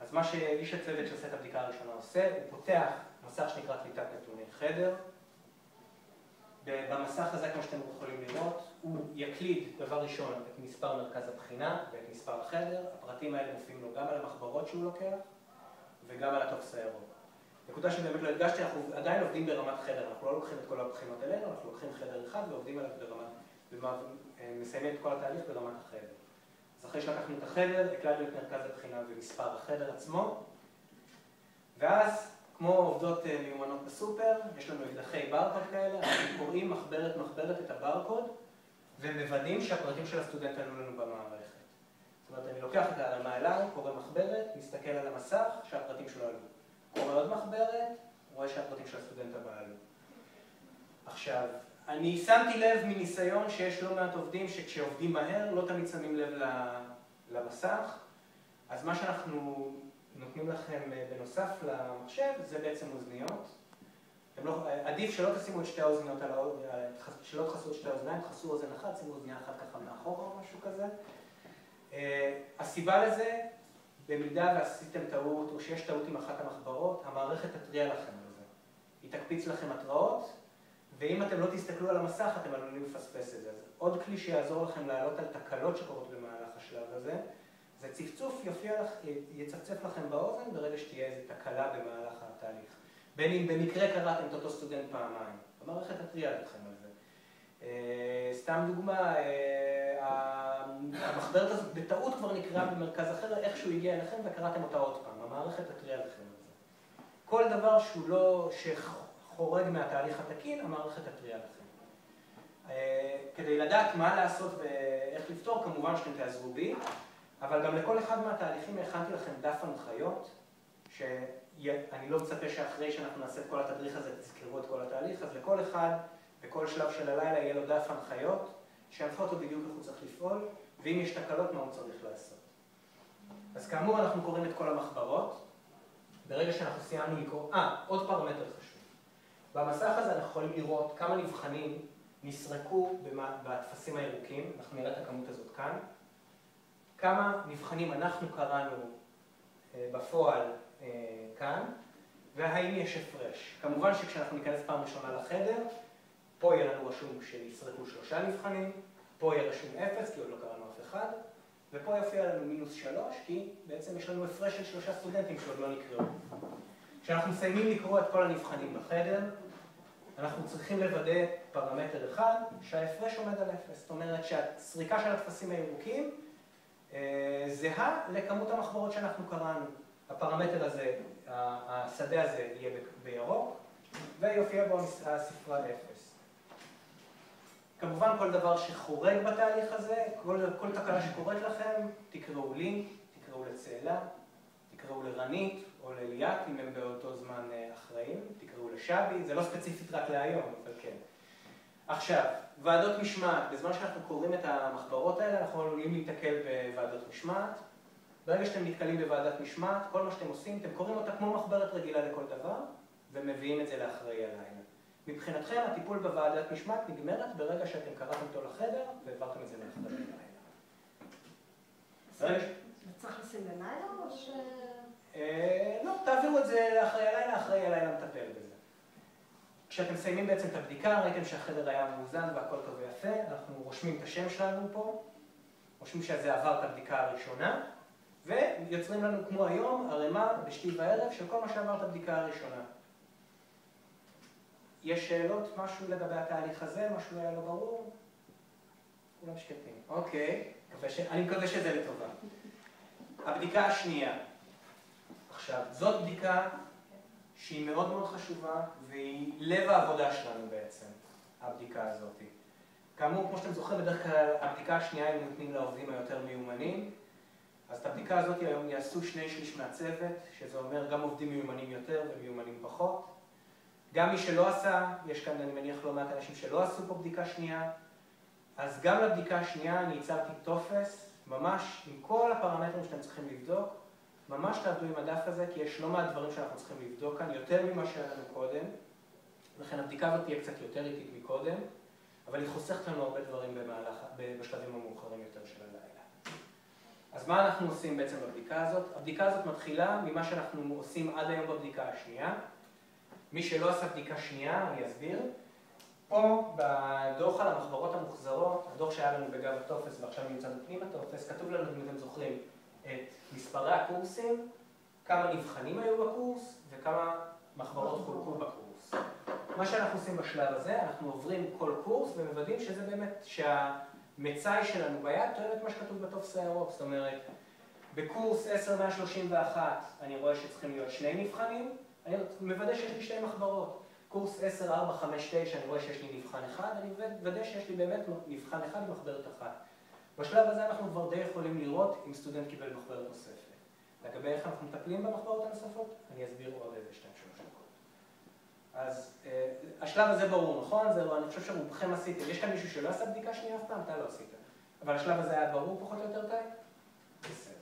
A: אז מה שאיש הצוות שעושה את הבדיקה הראשונה עושה, הוא פותח מסך שנקרא קליטת נתוני חדר. במסך הזה, כמו שאתם יכולים לראות, הוא יקליד דבר ראשון את מספר מרכז הבחינה ואת מספר החדר. הפרטים האלה מופיעים לו גם על המחברות שהוא לוקח וגם על הטופס הירוק. נקודה שבאמת לא הדגשתי, אנחנו עדיין עובדים ברמת חדר, אנחנו לא לוקחים את כל הבחינות אלינו, אנחנו לוקחים חדר אחד ועובדים עליו מסיימים את כל התהליך ברמת החדר. אז אחרי שלקחנו את החדר, הקלדנו את מרכז הבחינה ומספר החדר עצמו, ואז כמו עובדות מיומנות בסופר, יש לנו אקדחי ברקוד כאלה, אנחנו קוראים מחברת את הברקוד, ומוודאים שהפרטים של הסטודנט עלו לנו במערכת. זאת אומרת, אני לוקח את הרמה אליי, קורא מחברת, מסתכל על המסך, שהפרטים שלו עלו. קורא עוד מחברת, רואה שהפרטים של הסטודנט הבא עלו. עכשיו, אני שמתי לב מניסיון שיש לא מעט עובדים שכשעובדים מהר לא תמיד שמים לב למסך, אז מה שאנחנו נותנים לכם בנוסף למחשב זה בעצם אוזניות. עדיף שלא תשימו את שתי האוזניות על האוזניים, שלא תחסו את שתי האוזניים, תחסו אוזן אחת, שימו אוזניה אחת ככה מאחורה או משהו כזה. הסיבה לזה, במידה ועשיתם טעות או שיש טעות עם אחת המחברות, המערכת תתריע לכם על זה. היא תקפיץ לכם התראות, ואם אתם לא תסתכלו על המסך, אתם עלולים לפספס את זה. אז עוד כלי שיעזור לכם לעלות על תקלות שקורות במהלך השלב הזה, זה צפצוף יצפצף לכם באוזן ברגע שתהיה איזו תקלה במהלך התהליך. בין אם במקרה קראתם את אותו סטודנט פעמיים, המערכת תתריע לכם על זה. סתם דוגמה, המחברת הזאת בטעות כבר נקראה במרכז אחר, איכשהו הגיע אליכם וקראתם אותה עוד פעם, המערכת תתריע לכם על זה. כל דבר שהוא לא, שחורג מהתהליך התקין, המערכת תתריע לכם. כדי לדעת מה לעשות ואיך לפתור, כמובן שאתם תעזרו בי, אבל גם לכל אחד מהתהליכים הכנתי לכם דף הנחיות, שאני לא מצפה שאחרי שאנחנו נעשה את כל התדריך הזה תזכרו את כל התהליך, אז לכל אחד בכל שלב של הלילה יהיה לו דף הנחיות, שינחה אותו בדיוק איך הוא צריך לפעול, ואם יש תקלות מה הוא צריך לעשות. אז כאמור אנחנו קוראים את כל המחברות, ברגע שאנחנו סיימנו לקרוא, עוד פרמטר חשוב. במסך הזה אנחנו יכולים לראות כמה נבחנים נסרקו בטפסים הירוקים, אנחנו נראה את הכמות הזאת כאן, כמה נבחנים אנחנו קראנו בפועל כאן, והאם יש הפרש. כמובן שכשאנחנו ניכנס פעם ראשונה לחדר, פה יהיה לנו רשום שיסרקו 3 נבחנים, פה יהיה רשום 0 כי עוד לא קראנו אף אחד, ופה יופיע לנו -3 כי בעצם יש לנו הפרש של 3 סטודנטים שעוד לא נקראו. כשאנחנו מסיימים לקרוא את כל הנבחנים בחדר, אנחנו צריכים לוודא פרמטר אחד שההפרש עומד על 0. זאת אומרת שהסריקה של הטפסים הירוקים זהה לכמות המחברות שאנחנו קראנו. הפרמטר הזה, השדה הזה יהיה בירוק, ויופיע בו הספרה 0. כמובן כל דבר שחורג בתהליך הזה, כל תקלה שקורית לכם, תקראו לי, תקראו לצאלה, תקראו לרנית או לליאת, אם הם באותו זמן אחראים, תקראו לשבי, זה לא ספציפית רק להיום, אבל כן. עכשיו, ועדות משמעת, בזמן שאנחנו קוראים את המחברות האלה, אנחנו עלולים להתקל בוועדות משמעת. ברגע שאתם נתקלים בוועדת משמעת, כל מה שאתם עושים, אתם קוראים אותה כמו מחברת רגילה לכל דבר, ומביאים את זה לאחראי הלילה. מבחינתכם, הטיפול בוועדת משמעת נגמרת ברגע שאתם קראתם אותו לחדר, והעברתם את זה לאחראי הלילה.
B: צריך לשים ללילה או ש...
A: לא, תעבירו את זה לאחראי הלילה, האחראי הלילה מטפל בזה. כשאתם מסיימים בעצם את הבדיקה, ראיתם שהחדר היה מאוזן והכל טוב ויפה, אנחנו רושמים את השם שלנו פה, רושמים שזה עבר את הבדיקה הראשונה, ויוצרים לנו כמו היום ערימה בשתי בערב של כל מה שעבר את הבדיקה הראשונה. יש שאלות, משהו לגבי התהליך הזה, משהו היה לא ברור? כולם שקטים. אוקיי, אני מקווה שזה לטובה. הבדיקה השנייה. עכשיו, זאת בדיקה שהיא מאוד מאוד חשובה, והיא לב העבודה שלנו בעצם, הבדיקה הזאת. כאמור, כמו שאתם זוכרים, בדרך כלל הבדיקה השנייה הם נותנים לעובדים היותר מיומנים, אז את הבדיקה הזאת היום יעשו 2/3 מהצוות, שזה אומר גם עובדים מיומנים יותר ומיומנים פחות. גם מי שלא עשה, יש כאן אני מניח לא מעט אנשים שלא עשו פה בדיקה שנייה, אז גם לבדיקה השנייה אני הצבתי טופס, ממש עם כל הפרמטרים שאתם צריכים לבדוק, ממש תעבדו עם הדף הזה, כי יש לא מעט דברים שאנחנו צריכים לבדוק כאן, יותר ממה שהיה לנו קודם, לכן הבדיקה הזאת תהיה קצת יותר איטית מקודם, אבל היא חוסכת לנו הרבה דברים בשלבים המאוחרים יותר של הלילה. אז מה אנחנו עושים בעצם בבדיקה הזאת? הבדיקה הזאת מתחילה ממה שאנחנו עושים עד היום בבדיקה השנייה. מי שלא עשה בדיקה שנייה, אני אסביר. פה בדוח על המחברות המוחזרות, הדוח שהיה לנו בגב הטופס ועכשיו נמצא בפנים הטופס, כתוב לנו, אם אתם זוכרים, את מספרי הקורסים, כמה נבחנים היו בקורס וכמה מחברות חולקו בקורס. מה שאנחנו עושים בשלב הזה, אנחנו עוברים כל קורס ומוודאים שזה באמת שהמצאי שלנו ביד תואם את מה שכתוב בטופס הירוק. זאת אומרת, בקורס 10-131 אני רואה שצריכים להיות 2 נבחנים, אני מוודא שיש לי 2 מחברות. קורס 10-459 אני רואה שיש לי נבחן אחד, אני מוודא שיש לי באמת נבחן אחד עם מחברת אחת. בשלב הזה אנחנו כבר די יכולים לראות אם סטודנט קיבל מחברת נוספת. לגבי איך אנחנו מטפלים במחברות הנוספות, אני אסביר עוד איזה 2-3 דקות. אז השלב הזה ברור, נכון? אני חושב שרובכם עשיתם. יש כאן מישהו שלא עשה בדיקה שנייה אף פעם? אתה לא עשית. אבל השלב הזה היה ברור פחות או יותר טוב? בסדר.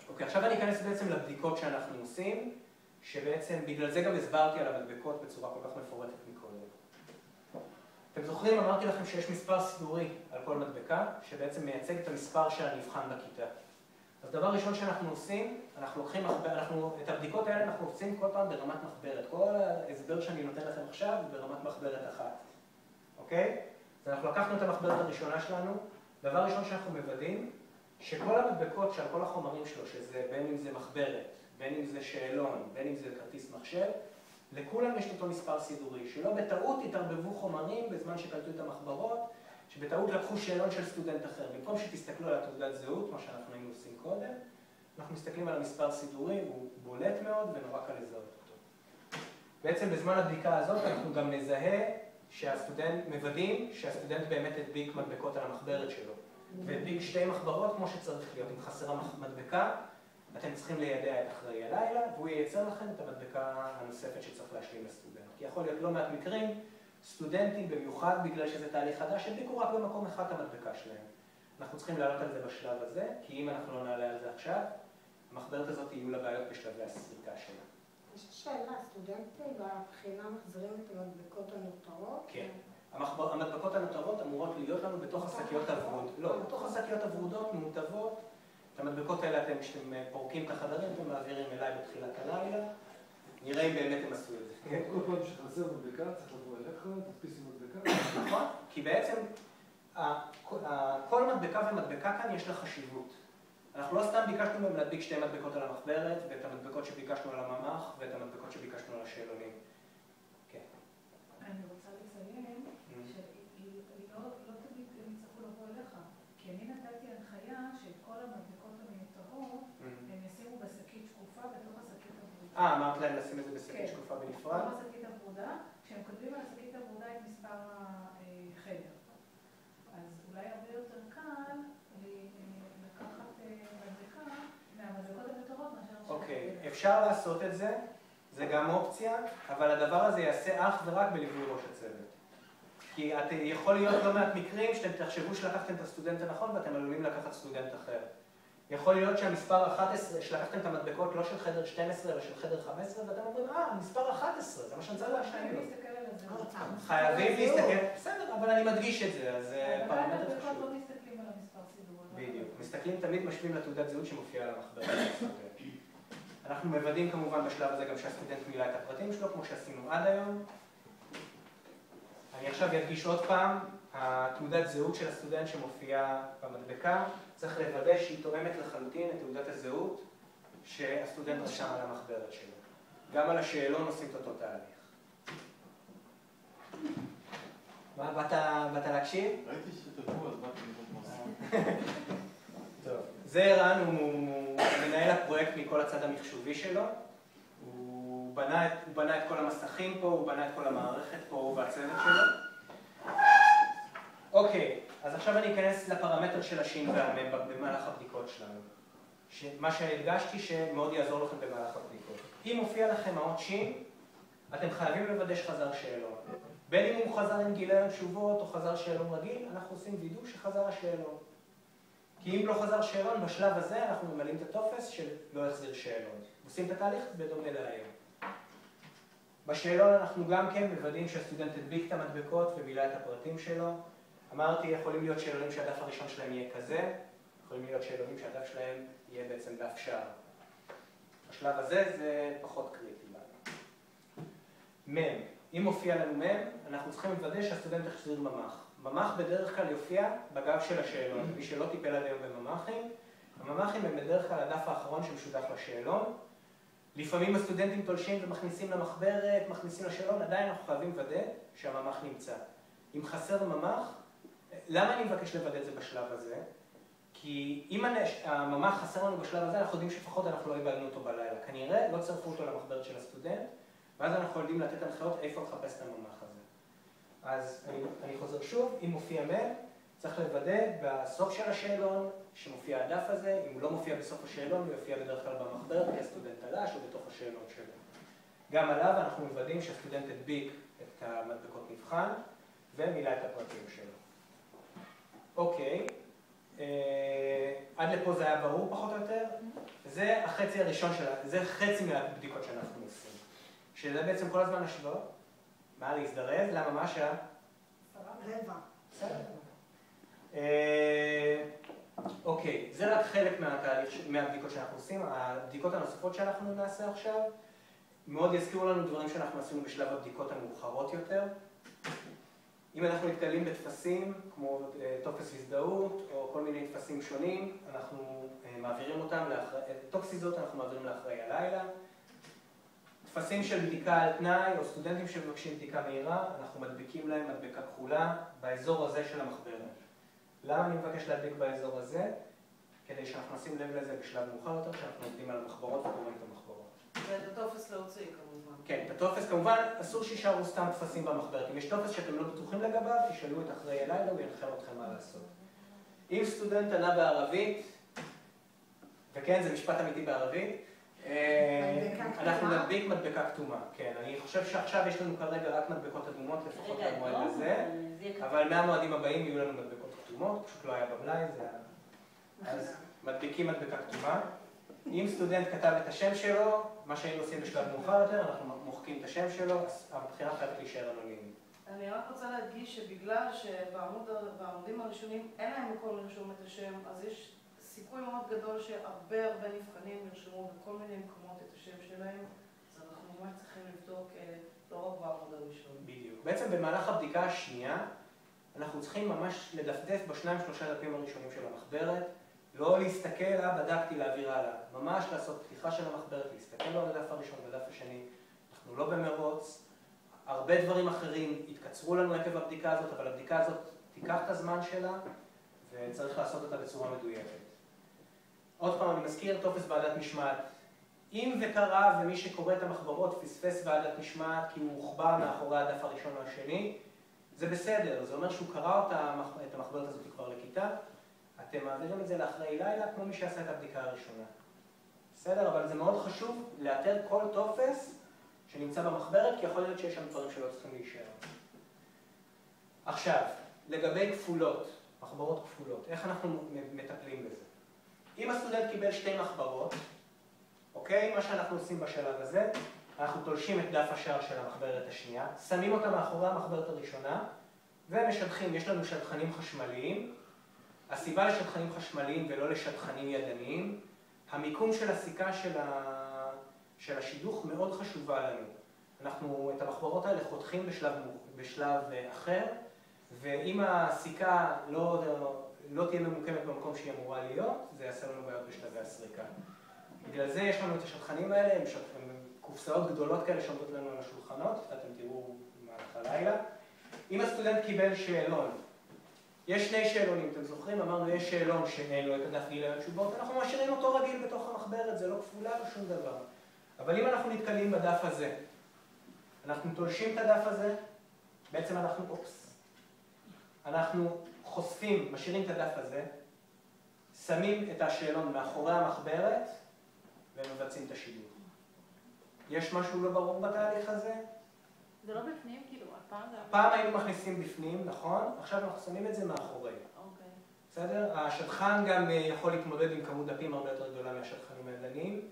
A: אוקיי, עכשיו אני אכנס בעצם לבדיקות שאנחנו עושים, שבעצם בגלל זה גם הסברתי על המדבקות בצורה כל כך מפורטת מקודם. אתם זוכרים, אמרתי לכם שיש מספר סידורי על כל מדבקה, שבעצם מייצג את המספר של הנבחן בכיתה. אז דבר ראשון שאנחנו עושים, אנחנו לוקחים, את הבדיקות האלה אנחנו עושים כל פעם ברמת מחברת. כל ההסבר שאני נותן לכם עכשיו הוא ברמת מחברת אחת. אוקיי? אז אנחנו לקחנו את המחברת הראשונה שלנו. דבר ראשון שאנחנו מוודאים, שכל המדבקות שעל כל החומרים שלו, שזה בין אם זה מחברת, בין אם זה שאלון, בין אם זה כרטיס מחשב, לכולם יש אותו מספר סידורי, שלא בטעות יתערבבו חומרים בזמן שקלטו את המחברות, שבטעות לקחו שאלון של סטודנט אחר. במקום שתסתכלו על התעודת זהות, מה שאנחנו היינו עושים קודם, אנחנו מסתכלים על המספר סידורי, הוא בולט מאוד ונורא קל לזהות אותו. בעצם בזמן הבדיקה הזאת אנחנו גם נזהה מוודאים שהסטודנט באמת הדביק מדבקות על המחברת שלו. והדביק שתי מחברות כמו שצריך להיות. אם חסרה מדבקה, אתם צריכים לידע את אחראי הלילה, והוא ייצר לכם את המדבקה הנוספת שצריך להשלים לסטודנט. כי יכול להיות לא מעט מקרים, סטודנטים במיוחד בגלל שזה תהליך חדש, הדביקו רק במקום אחד את המדבקה שלהם. אנחנו צריכים לעלות על זה בשלב הזה, כי אם אנחנו לא נעלה על זה עכשיו, המחברת הזאת יהיו לה בעיות בשלבי הסריקה שלה.
G: יש שאלה, סטודנטים בבחינה מחזירים את המדבקות הנותרות?
A: כן. המדבקות הנותרות אמורות להיות לנו בתוך השקיות הוורודות. לא, בתוך השקיות הוורודות מוטבות. את המדבקות האלה כשאתם פורקים את החדרים ומעבירים אליי בתחילת הלילה. נראה אם באמת הם עשו את זה.
C: כל פעם שחסר מדבקה צריך לבוא אליך, תדפיס עם מדבקה.
A: נכון, כי בעצם כל מדבקה ומדבקה כאן יש לה חשיבות. אנחנו לא סתם ביקשנו מהם להדביק שתי מדבקות על המחברת, ואת המדבקות שביקשנו על הממ"ח, ואת המדבקות שביקשנו על השאלונים. כן.
B: אני רוצה לציין שלא תמיד הם יצטרכו לבוא אליך, כי אני נתתי הנחיה שאת כל המדבקות המיותרות הם ישימו בשקית שקופה בתוך השקית הוורודה.
A: אמרת להם לשים את זה בשקית שקופה בנפרד?
B: בתוך השקית הוורודה, כשהם כותבים על השקית הוורודה את מספר החדר. אז אולי הרבה יותר קל לקחת מדבקה מהמדבקות המיותרות מאשר...
A: אוקיי, אפשר לעשות את זה, זה גם אופציה, אבל הדבר הזה יעשה אך ורק בליווי ראש הצוות. כי יכול להיות לא מעט מקרים שאתם תחשבו שלקחתם את הסטודנט הנכון ואתם עלולים לקחת סטודנט אחר. יכול להיות שהמספר 11, שלקחתם את המדבקות לא של חדר 12 אלא של חדר 15, ואתם אומרים, מספר 11, זה מה שאני צריך להשתיים לו. חייבים להסתכל, בסדר, אבל אני מדגיש את זה, אז פרמטר חשוב.
B: אבל לא מסתכלים על המספר סידור.
A: בדיוק, מסתכלים תמיד משווים לתעודת זהות שמופיעה על המחברת. אנחנו מוודאים כמובן בשלב הזה גם שהסטודנט מילא את הפרטים שלו, כמו שעשינו עד היום. אני עכשיו אדגיש עוד פעם, התעודת זהות של הסטודנט שמופיעה במדבקה, צריך לוודא שהיא תואמת לחלוטין את תעודת הזהות שהסטודנט רשם על המחברת שלו. גם על השאלון עושים את אותו תהליך. מה, באת להקשיב?
H: ראיתי שתדעו, אז באתי לראות מה עושים.
A: טוב, זה ערן, הוא מנהל הפרויקט מכל הצד המחשובי שלו. הוא בנה את כל המסכים פה, הוא בנה את כל המערכת פה, הוא והצוות שלו. אוקיי, אז עכשיו אני אכנס לפרמטר של השין והמם במהלך הבדיקות שלנו. מה שהדגשתי שמאוד יעזור לכם במהלך הבדיקות. אם מופיע לכם האות שין, אתם חייבים לוודא שחזר שאלון. בין אם הוא חזר עם גיליון תשובות או חזר שאלון רגיל, אנחנו עושים וידוא שחזר השאלון. כי אם לא חזר שאלון, בשלב הזה אנחנו ממלאים את הטופס שלא יחזיר שאלון. עושים את התהליך בדומה להיום. בשאלון אנחנו גם כן מוודאים שהסטודנט הדביק את המדבקות ומילא את הפרטים שלו. אמרתי, יכולים להיות שאלונים שהדף הראשון שלהם יהיה כזה, יכולים להיות שאלונים שהדף שלהם יהיה בעצם דף שער. בשלב הזה זה פחות קריטי לנו. מם. אם מופיע לנו מם, אנחנו צריכים לוודא שהסטודנט יחזיר ממ"ח. ממ"ח בדרך כלל יופיע בגב של השאלון. מי שלא טיפל עד היום בממ"חים, הממ"חים הם בדרך כלל הדף האחרון שמשודח לשאלון. לפעמים הסטודנטים תולשים ומכניסים למחברת, מכניסים לשאלון, עדיין אנחנו חייבים לוודא שהממ"ח נמצא. אם חסר ממ"ח, למה אני מבקש לוודא את זה בשלב הזה? כי אם הממ"ח חסר לנו בשלב הזה, אנחנו יודעים שפחות אנחנו לא איבדנו אותו בלילה. כנראה לא צרפו אותו למחברת של הסטודנט, ואז אנחנו יודעים לתת הנחיות איפה לחפש את הממ"ח הזה. אז אני חוזר שוב, אם מופיע מם, צריך לוודא בסוף של השאלון שמופיע הדף הזה. אם הוא לא מופיע בסוף השאלון, הוא יופיע בדרך כלל במחברת כסטודנט תלש או בתוך השאלון שלו. גם עליו אנחנו מוודאים שהסטודנט הדביק את המדבקות מבחן ומילא את הפרטים שלו. אוקיי, עד לפה זה היה ברור פחות או יותר. זה החצי הראשון שלה, זה חצי מהבדיקות שאנחנו עושים. שזה בעצם כל הזמן השוואות. מה להזדרז? למה מה שעה?
G: רבע.
A: בסדר. אוקיי, זה רק חלק מהבדיקות שאנחנו עושים. הבדיקות הנוספות שאנחנו נעשה עכשיו מאוד יזכירו לנו דברים שאנחנו עשינו בשלב הבדיקות המאוחרות יותר. אם אנחנו נתקלים בטפסים, כמו טופס הזדהות או כל מיני טפסים שונים, אנחנו מעבירים אותם, טופס הזדהות אנחנו מעבירים לאחראי הלילה. טפסים של בדיקה על תנאי או סטודנטים שמבקשים בדיקה מהירה, אנחנו מדביקים להם מדבקה כחולה באזור הזה של המחברת. למה אני מבקש להדביק באזור הזה? כדי שאנחנו נשים לב לזה בשלב מאוחר יותר, שאנחנו עובדים על המחברות וקוראים את המחברות.
E: ואת הטופס להוציא כמובן.
A: כן, את הטופס כמובן, אסור שישארו סתם טפסים במחברת. אם יש טופס שאתם לא בטוחים לגביו, תשאלו את אחראי הלילה, הוא ינחם אתכם מה לעשות. אם סטודנט ענה בערבית, וכן, זה משפט אמיתי בערבית, אנחנו נדביק מדבקה כתומה. כן, אני חושב שעכשיו יש לנו כרגע רק מדבקות אדומות, לפחות למועד הזה, אבל מהמועדים הבאים יהיו לנו מדבקות כתומות, פשוט לא היה בבלאי, אז מדביקים מדבקה כתומה. אם סטודנט כתב את השם שלו, מה שהיינו עושים בשלב מאוחר יותר, אנחנו מוחקים את השם שלו, הבחירה חייבת להישאר אנונימית.
E: אני רק רוצה להדגיש שבגלל שבעמודים הראשונים אין להם מקום לרשום את השם, אז יש סיכוי מאוד גדול שהרבה נבחנים ירשמו בכל מיני מקומות את השם שלהם, אז אנחנו ממש צריכים לבדוק לא רק בעמוד הראשון.
A: בדיוק. בעצם במהלך הבדיקה השנייה, אנחנו צריכים ממש לדפדף בשניים-שלושה דפים הראשונים של המחברת, לא להסתכל, בדקתי להעביר הלאה. ממש לעשות פתיחה של המחברת, להסתכל לא על הדף הראשון ובדף השני. אנחנו לא במרוץ. הרבה דברים אחרים יתקצרו לנו עקב הבדיקה הזאת, אבל הבדיקה הזאת תיקח את הזמן שלה, וצריך לעשות אותה בצורה מדויקת. עוד פעם, אני מזכיר טופס ועדת משמעת. אם וקרה ומי שקורא את המחברות פספס ועדת משמעת כי הוא הוחבא מאחורי הדף הראשון או השני, זה בסדר. זה אומר שהוא קרא את המחברת הזאת כבר לכיתה, אתם מעבירים את זה לאחראי לילה, כמו מי שעשה את הבדיקה הראשונה. בסדר? אבל זה מאוד חשוב לאתר כל טופס שנמצא במחברת, כי יכול להיות שיש שם דברים שלא צריכים להישאר. עכשיו, לגבי כפולות, מחברות כפולות, איך אנחנו מטפלים בזה? אם הסטודנט קיבל שתי מחברות, אוקיי? מה שאנחנו עושים בשלב הזה, אנחנו תולשים את דף השער של המחברת השנייה, שמים אותה מאחורי המחברת הראשונה, ומשדכים, יש לנו שדכנים חשמליים. הסיבה לשדכנים חשמליים ולא לשדכנים ידניים, המיקום של הסיכה של השידוך מאוד חשובה לנו. אנחנו את המחברות האלה חותכים בשלב אחר, ואם הסיכה לא תהיה ממוקמת במקום שהיא אמורה להיות, זה יעשה לנו בעיות בשלבי הסריקה. בגלל זה יש לנו את השדכנים האלה, הם קופסאות גדולות כאלה שעומדות לנו על השולחנות, אתם תראו במהלך הלילה. אם הסטודנט קיבל שאלון, יש שני שאלונים, אתם זוכרים? אמרנו, יש שאלון שאין לו את הדף גיל התשובות, אנחנו משאירים אותו רגיל בתוך המחברת, זה לא כפולה או שום דבר. אבל אם אנחנו נתקלים בדף הזה, אנחנו תולשים את הדף הזה, בעצם אנחנו חושפים, משאירים את הדף הזה, שמים את השאלון מאחורי המחברת, ומבצעים את השידור. יש משהו לא ברור בתהליך הזה?
E: זה לא בפנים, כאילו,
A: הפעם היינו מכניסים בפנים, נכון? עכשיו אנחנו שמים את זה מאחורי.
E: אוקיי.
A: בסדר? השדכן גם יכול להתמודד עם כמות דפים הרבה יותר גדולה מהשדכנים הידניים,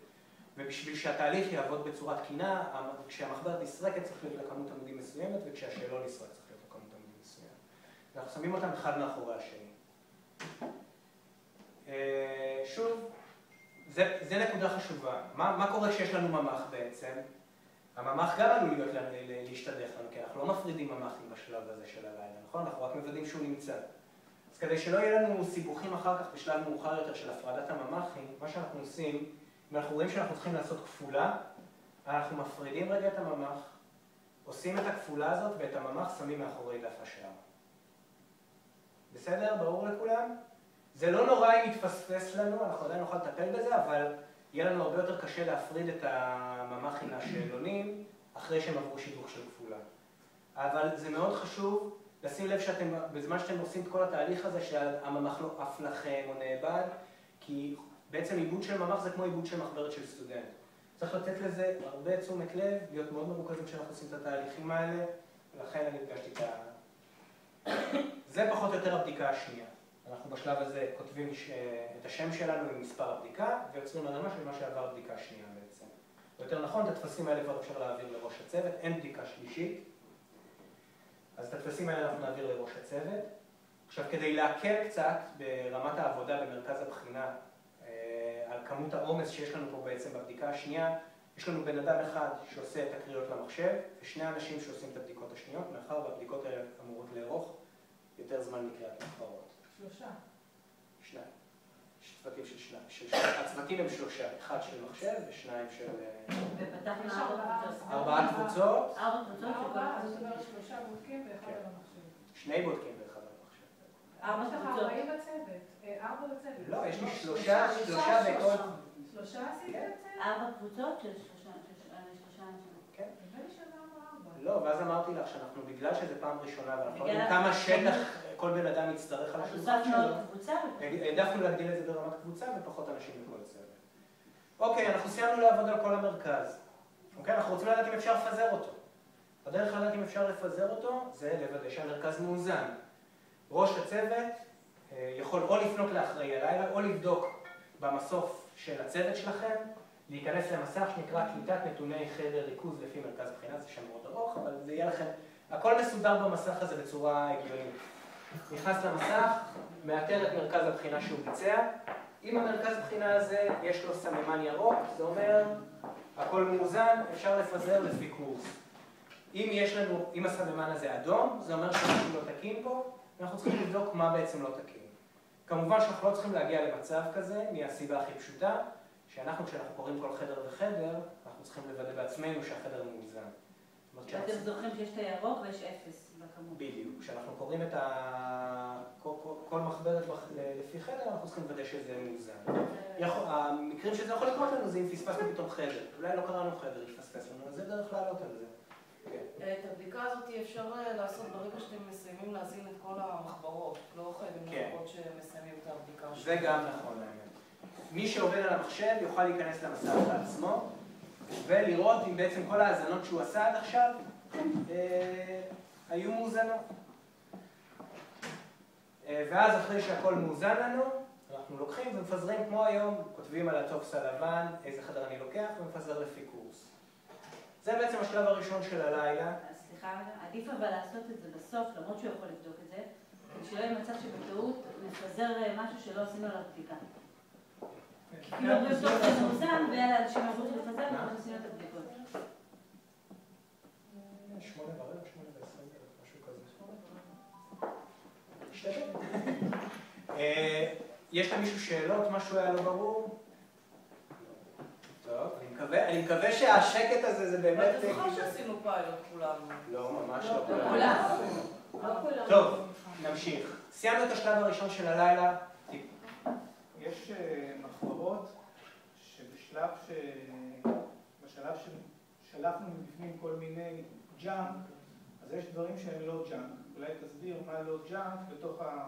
A: ובשביל שהתהליך יעבוד בצורה תקינה, כשהמחברת נסרקת צריך להיות לכמות עמודים מסוימת, וכשהשאלון נסרק צריך להיות לכמות עמודים מסוימת. אנחנו שמים אותם אחד מאחורי השני. שוב, זה נקודה חשובה. מה קורה כשיש לנו ממ"ח בעצם? הממ"ח גם עלול להשתדך לנו, כי אנחנו לא מפרידים ממ"חים בשלב הזה של הלילה, נכון? אנחנו רק מוודאים שהוא נמצא. אז כדי שלא יהיה לנו סיבוכים אחר כך בשלב מאוחר יותר של הפרדת הממ"חים, מה שאנחנו עושים, אם אנחנו רואים שאנחנו צריכים לעשות כפולה, אנחנו מפרידים רגע את הממ"ח, עושים את הכפולה הזאת ואת הממ"ח שמים מאחורי דף השער. בסדר? ברור לכולם? זה לא נורא אם יתפספס לנו, אנחנו עדיין נוכל לטפל בזה, אבל יהיה לנו הרבה יותר קשה להפריד את הממ"חים מהשאלונים אחרי שהם עברו שידוך של כפולה. אבל זה מאוד חשוב לשים לב שאתם, בזמן שאתם עושים את כל התהליך הזה, שהממ"ח לא עף לכם או נאבד, כי בעצם עיבוד של ממ"ח זה כמו עיבוד של מחברת של סטודנט. צריך לתת לזה הרבה תשומת לב, להיות מאוד מרוכזים כשאנחנו עושים את התהליכים האלה, ולכן אני הדגשתי זה פחות או יותר הבדיקה השנייה. אנחנו בשלב הזה כותבים את השם שלנו עם מספר הבדיקה, ויוצרים הרמה של מה שעבר הבדיקה השנייה בעצם. יותר נכון, את הטפסים האלה כבר אפשר להעביר לראש הצוות, אין בדיקה שלישית. אז את הטפסים האלה אנחנו נעביר לראש הצוות. עכשיו, כדי להקל קצת ברמת העבודה במרכז הבחינה על כמות העומס שיש לנו פה בעצם בבדיקה השנייה. יש לנו בן אדם אחד שעושה את הקריאות למחשב, ושני אנשים שעושים את הבדיקות השניות, מאחר והבדיקות האלה אמורות לארוך יותר זמן מקריאת מחברות.
B: 3.
A: 2. יש צוותים של 2. הצוותים הם 3, אחד של מחשב ושניים של...
D: ופתחנו
A: 4 קבוצות.
D: 4 קבוצות.
B: 4, זאת אומרת 3 בודקים ואחד על המחשב.
A: 2 בודקים ואחד על המחשב.
D: 4
B: יש לך
D: קבוצות.
B: 40 בצוות, 4 בצוות.
A: לא, יש לי 3 ועוד...
B: 3 עשית בצוות?
D: 4 קבוצות של 3 אנשים.
A: כן.
B: נדמה לי שאמרנו 4.
A: לא, ואז אמרתי לך שאנחנו, בגלל שזה פעם ראשונה, ואנחנו יודעים
D: בגלל-
A: כמה שטח כל בן אדם יצטרך על
D: אז
A: השולחן
D: הוספנו
A: שלו,
D: עוד קבוצה.
A: העדפנו להגדיל את זה ברמת קבוצה ופחות אנשים בכל צוות. אוקיי, אנחנו סיימנו לעבוד על כל המרכז. אוקיי, אנחנו רוצים לדעת אם אפשר לפזר אותו. הדרך לדעת אם אפשר לפזר אותו זה לוודא שהמרכז מאוזן. ראש הצוות יכול או לפנות לאחראי הלילה או לבדוק במסוף של הצוות שלכם, להיכנס למסך שנקרא קליטת נתוני חדר ריכוז לפי מרכז בחינה, זה שם מאוד ארוך, אבל זה יהיה לכם, הכל מסודר במסך הזה בצורה הגיונית. נכנס למסך, מאתר את מרכז הבחינה שהוא ביצע. אם המרכז בחינה הזה יש לו סממן ירוק, זה אומר הכל מאוזן, אפשר לפזר לפי קורס. אם הסממן הזה אדום, זה אומר שמשהו לא תקין פה, ואנחנו צריכים לבדוק מה בעצם לא תקין. כמובן שאנחנו לא צריכים להגיע למצב כזה, מהסיבה הכי פשוטה, כשאנחנו קוראים כל חדר וחדר, אנחנו צריכים לוודא בעצמנו שהחדר מאוזן.
D: אתם זוכרים שיש את הירוק ויש 0 בכמות.
A: בדיוק. כשאנחנו קוראים את כל מחברת לפי חדר, אנחנו צריכים לוודא שזה מאוזן. המקרים שזה יכול לקרות לנו זה אם פספסנו פתאום חדר. אולי לא קראנו חדר, יפספס לנו, אז זה דרך לעלות על זה.
E: את הבדיקה הזאת אפשר לעשות ברגע שאתם מסיימים להזין את כל המחברות. לא חייבים לחכות שמסיימים את הבדיקה.
A: זה גם נכון האמת. מי שעובד על המחשב יוכל להיכנס למסך בעצמו ולראות אם בעצם כל ההאזנות שהוא עשה עד עכשיו היו מאוזנות. ואז אחרי שהכל מאוזן לנו, אנחנו לוקחים ומפזרים כמו היום, כותבים על הטופס הלבן איזה חדר אני לוקח ומפזר לפי קורס. זה בעצם השלב הראשון של הלילה.
D: סליחה, עדיף אבל לעשות את זה בסוף, למרות שהוא יכול לבדוק את זה, כדי שלא יהיה מצב שבטעות נפזר משהו שלא עשינו עליו בדיקה. כאילו אומרים טוב זה מאוזן, ואנשים אמרו לפזר ואנחנו עשינו את הבדיקות.
A: 8:15, 8:20, משהו כזה. יש למישהו שאלות? משהו היה לא ברור? טוב, אני מקווה שהשקט הזה זה באמת...
E: אתה זוכר שעשינו פיילוט כולנו?
A: לא, ממש לא
D: כולם.
A: טוב, נמשיך. סיימנו את השלב הראשון של הלילה.
I: יש מחברות שבשלב ששלפנו מבפנים כל מיני ג'אנק, אז יש דברים שהם לא ג'אנק. אולי תסביר מה לא ג'אנק בתוך ה...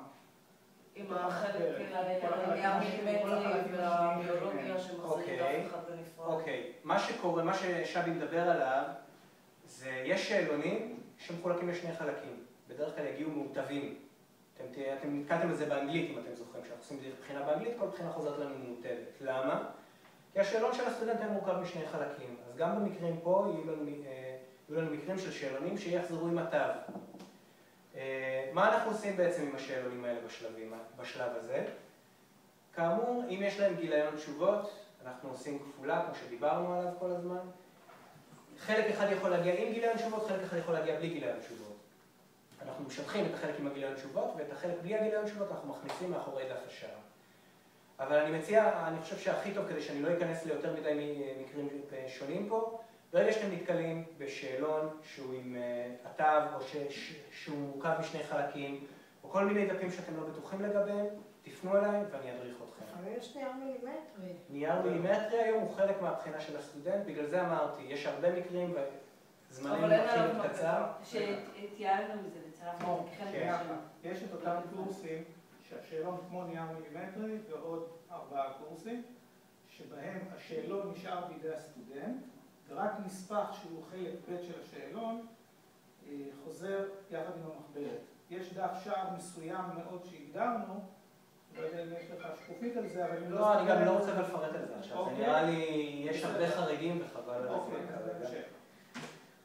E: עם החלק הנייר מילימטרי והביולוגיה שמחזירים אף אחד בנפרד.
A: אוקיי, מה שקורה, מה ששבי מדבר עליו, זה יש שאלונים שמחולקים לשני חלקים. בדרך כלל יגיעו מעוטבים. אתם נתקלתם בזה באנגלית, אם אתם זוכרים, כשאנחנו עושים בחינה באנגלית, כל בחינה חוזרת לנו מעוטבת. למה? כי השאלון של הסטודנט היה מורכב משני חלקים. אז גם במקרים פה יהיו לנו מקרים של שאלונים שיחזרו עם התו. מה אנחנו עושים בעצם עם השאלונים האלה בשלב הזה? כאמור, אם יש להם גיליון תשובות, אנחנו עושים כפולה, כמו שדיברנו עליו כל הזמן. חלק אחד יכול להגיע עם גיליון תשובות, חלק אחד יכול להגיע בלי גיליון תשובות. אנחנו משטחים את החלק עם הגיליון תשובות, ואת החלק בלי הגיליון תשובות אנחנו מכניסים מאחורי דף השער. אבל אני חושב שהכי טוב, כדי שאני לא אכנס ליותר מדי מקרים שונים פה, ברגע שאתם נתקלים בשאלון שהוא עם התו, או שהוא מורכב משני חלקים, או כל מיני דפים שאתם לא בטוחים לגביהם, תפנו אליי ואני אדריך אתכם.
G: אבל יש נייר מילימטרי.
A: נייר מילימטרי היום הוא חלק מהבחינה של הסטודנט, בגלל זה אמרתי, יש הרבה מקרים וזמנים מתחילים קצר.
D: שתיאלנו מזה וצרפנו כחלק מהשאלון.
I: יש את אותם קורסים שהשאלון כמו נייר מילימטרי ועוד 4 קורסים, שבהם השאלון נשאר בידי הסטודנט, ורק נספח שהוא חלק ב' של השאלון חוזר יחד עם המחברת. יש דף שער מסוים מאוד שהגדרנו, לא יודע אם יש לך שקופית על זה, אבל...
A: לא, אני גם לא רוצה לפרט על זה עכשיו, זה נראה לי, יש הרבה חריגים וחבל על זה.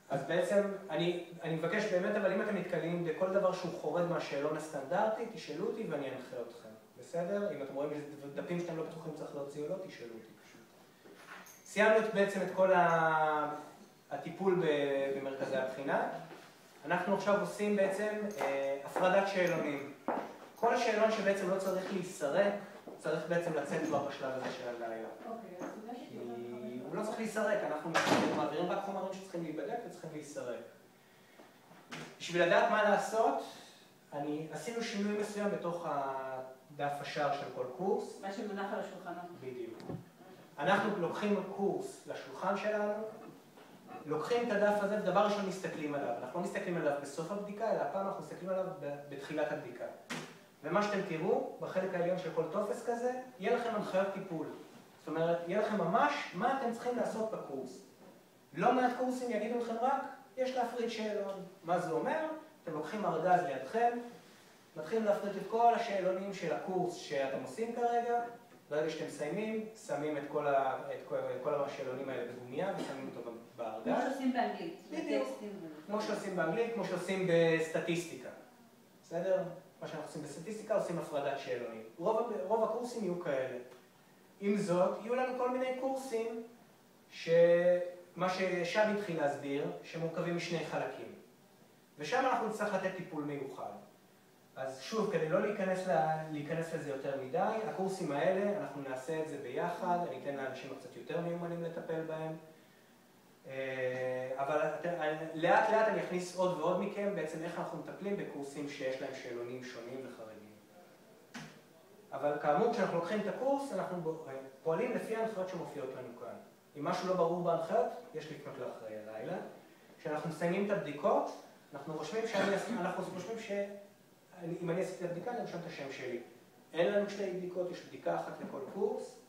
A: אז בעצם, אני מבקש באמת, אבל אם אתם נתקלים בכל דבר שהוא חורג מהשאלון הסטנדרטי, תשאלו אותי ואני אנחה אתכם. בסדר? אם אתם רואים איזה דפים שאתם לא בטוחים צריך להוציא או לא, תשאלו אותי פשוט. סיימנו בעצם את כל הטיפול במרכזי הבחינה. אנחנו עכשיו עושים בעצם הפרדת שאלונים. כל שאלון שבעצם לא צריך להיסרק, צריך בעצם לצאת כבר בשלב הזה של הלילה. כי הוא לא צריך להיסרק, אנחנו מעבירים רק חומרים שצריכים להיבדק וצריכים להיסרק. בשביל לדעת מה לעשות, עשינו שינוי מסוים בתוך הדף השער של כל קורס.
D: מה שמונח על השולחנות.
A: בדיוק. אנחנו לוקחים קורס לשולחן שלנו, לוקחים את הדף הזה, ודבר ראשון מסתכלים עליו. אנחנו לא מסתכלים עליו בסוף הבדיקה, אלא הפעם אנחנו מסתכלים עליו בתחילת הבדיקה. ומה שאתם תראו, בחלק העליון של כל טופס כזה, יהיה לכם הנחיות טיפול. זאת אומרת, יהיה לכם ממש מה אתם צריכים לעשות בקורס. לא מעט קורסים יגידו לכם רק, יש להפריד שאלון. מה זה אומר? אתם לוקחים ארגז לידכם, מתחילים להפריד את כל השאלונים של הקורס שאתם עושים כרגע, ברגע שאתם מסיימים, שמים את כל השאלונים האלה בגומיה ושמים אותו בארגז.
D: כמו שעושים באנגלית.
A: בדיוק. כמו שעושים באנגלית, כמו שעושים בסטטיסטיקה. בסדר? מה שאנחנו עושים בסטטיסטיקה, עושים הפרדת שאלונים. רוב הקורסים יהיו כאלה. עם זאת, יהיו לנו כל מיני קורסים מה ששבי התחיל להסביר, שמורכבים משני חלקים. ושם אנחנו נצטרך לתת טיפול מיוחד. אז שוב, כדי לא להיכנס לזה יותר מדי, הקורסים האלה, אנחנו נעשה את זה ביחד, אני אתן לאנשים קצת יותר מיומנים לטפל בהם. אבל לאט לאט אני אכניס עוד ועוד מכם, בעצם איך אנחנו מטפלים בקורסים שיש להם שאלונים שונים וחריגים. אבל כאמור, כשאנחנו לוקחים את הקורס, אנחנו פועלים לפי ההנחיות שמופיעות לנו כאן. אם משהו לא ברור בהנחיות, יש לפנות לאחראי הלילה. כשאנחנו מסיימים את הבדיקות, אנחנו רושמים אם אני עשיתי את הבדיקה, אני רושם את השם שלי. אין לנו שתי בדיקות, יש בדיקה אחת לכל קורס,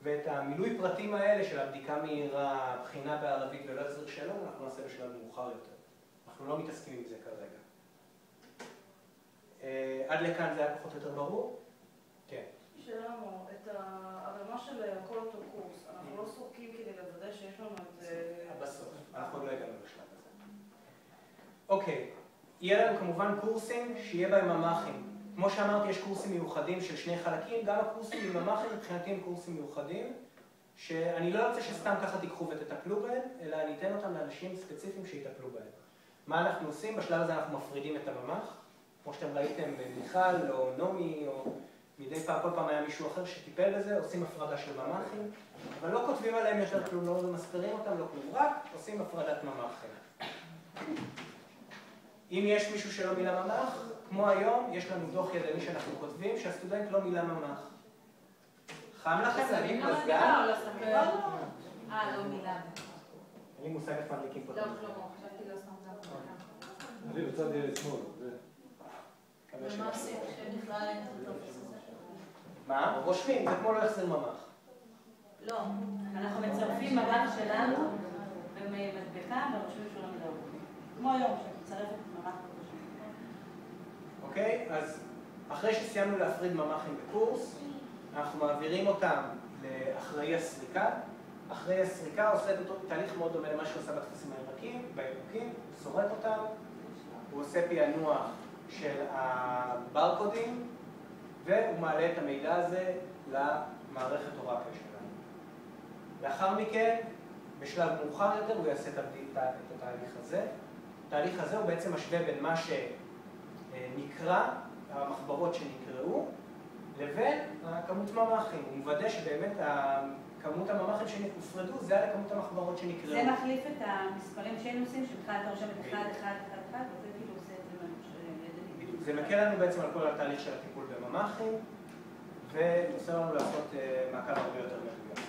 A: ואת המילוי פרטים האלה של הבדיקה מהירה, בחינה בערבית ולא החזיר שאלון, אנחנו נעשה בשלב מאוחר יותר. אנחנו לא מתעסקים עם זה כרגע. עד לכאן זה היה פחות או יותר ברור? כן.
E: שלנו, את הרמה של כל אותו קורס, אנחנו לא סורקים כדי לוודא שיש לנו את...
A: בסוף, אנחנו עוד לא הגענו בשלב הזה. אוקיי. יהיה לנו כמובן קורסים שיהיה בהם ממ"חים. כמו שאמרתי, יש קורסים מיוחדים של שני חלקים, גם הקורסים עם ממ"חים מבחינתי הם קורסים מיוחדים, שאני לא רוצה שסתם ככה תיקחו ותטפלו בהם, אלא אני אתן אותם לאנשים ספציפיים שיטפלו בהם. מה אנחנו עושים? בשלב הזה אנחנו מפרידים את הממ"ח, כמו שאתם ראיתם מיכל או נומי, או מדי פעם, כל פעם היה מישהו אחר שטיפל בזה, עושים הפרדה של ממ"חים, אבל לא כותבים עליהם יותר כלום, לא מסבירים אותם, לא כלום, רק עושים הפרדת ממ"חים. אם יש מישהו שלא מילא ממ"ח, כמו היום, יש לנו דוח ידני שאנחנו כותבים שהסטודנט לא מילא ממ"ח. חם לכם להביא מזגן?
D: לא מילא.
A: אין לי מושג איך מדליקים פה.
D: לא, שלמה, חשבתי לא שם גם.
C: אני בצד שמאל.
D: ומה עושים כשנכלל אין את הטופס הזה?
A: מה? רושמים, זה כמו לא יחזיר ממ"ח.
D: לא, אנחנו מצרפים מב"ח שלנו במדבקה ורושמים שהוא לא מילא. כמו היום, שמצרפת ממ"ח בראשון.
A: אוקיי? אז אחרי שסיימנו להפריד ממ"חים בקורס, אנחנו מעבירים אותם לאחראי הסריקה. אחראי הסריקה עושה את אותו תהליך מאוד דומה למה שהוא עושה בטפסים הירוקים, הוא סורק אותם, הוא עושה פענוח של הברקודים, והוא מעלה את המידע הזה למערכת אורקל שלנו. לאחר מכן, בשלב מאוחר יותר, הוא יעשה את התהליך הזה. התהליך הזה הוא בעצם משווה בין מה שנקרא, המחברות שנקראו, לבין כמות ממ"חים. הוא מוודא שבאמת כמות הממ"חים שהופרדו זה היה לכמות המחברות שנקראו.
D: זה מחליף את המספרים שהיינו עושים, שבכלל אתה רושם את 1, 1, 1, 1, וזה כאילו עושה את זה ידני.
A: זה מקל לנו בעצם על כל התהליך של הטיפול בממ"חים, ועושה לנו לעשות מעקב הרבה יותר מדויק.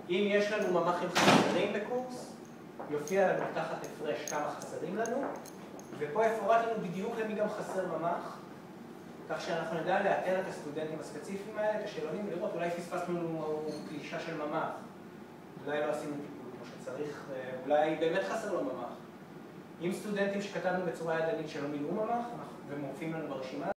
A: אם יש לנו ממ"חים חסרים בקורס, יופיע לנו תחת הפרש כמה חסרים לנו, ופה יפורט לנו בדיוק למי גם חסר ממ"ח, כך שאנחנו נדע לאתר את הסטודנטים הספציפיים האלה, את השאלונים, ולראות אולי פספסנו פלישה של ממ"ח, אולי לא עשינו טיפול כמו שצריך, אולי באמת חסר לו ממ"ח. עם סטודנטים שכתבנו בצורה ידנית שלא מילאו ממ"ח, ומופיעים לנו ברשימה,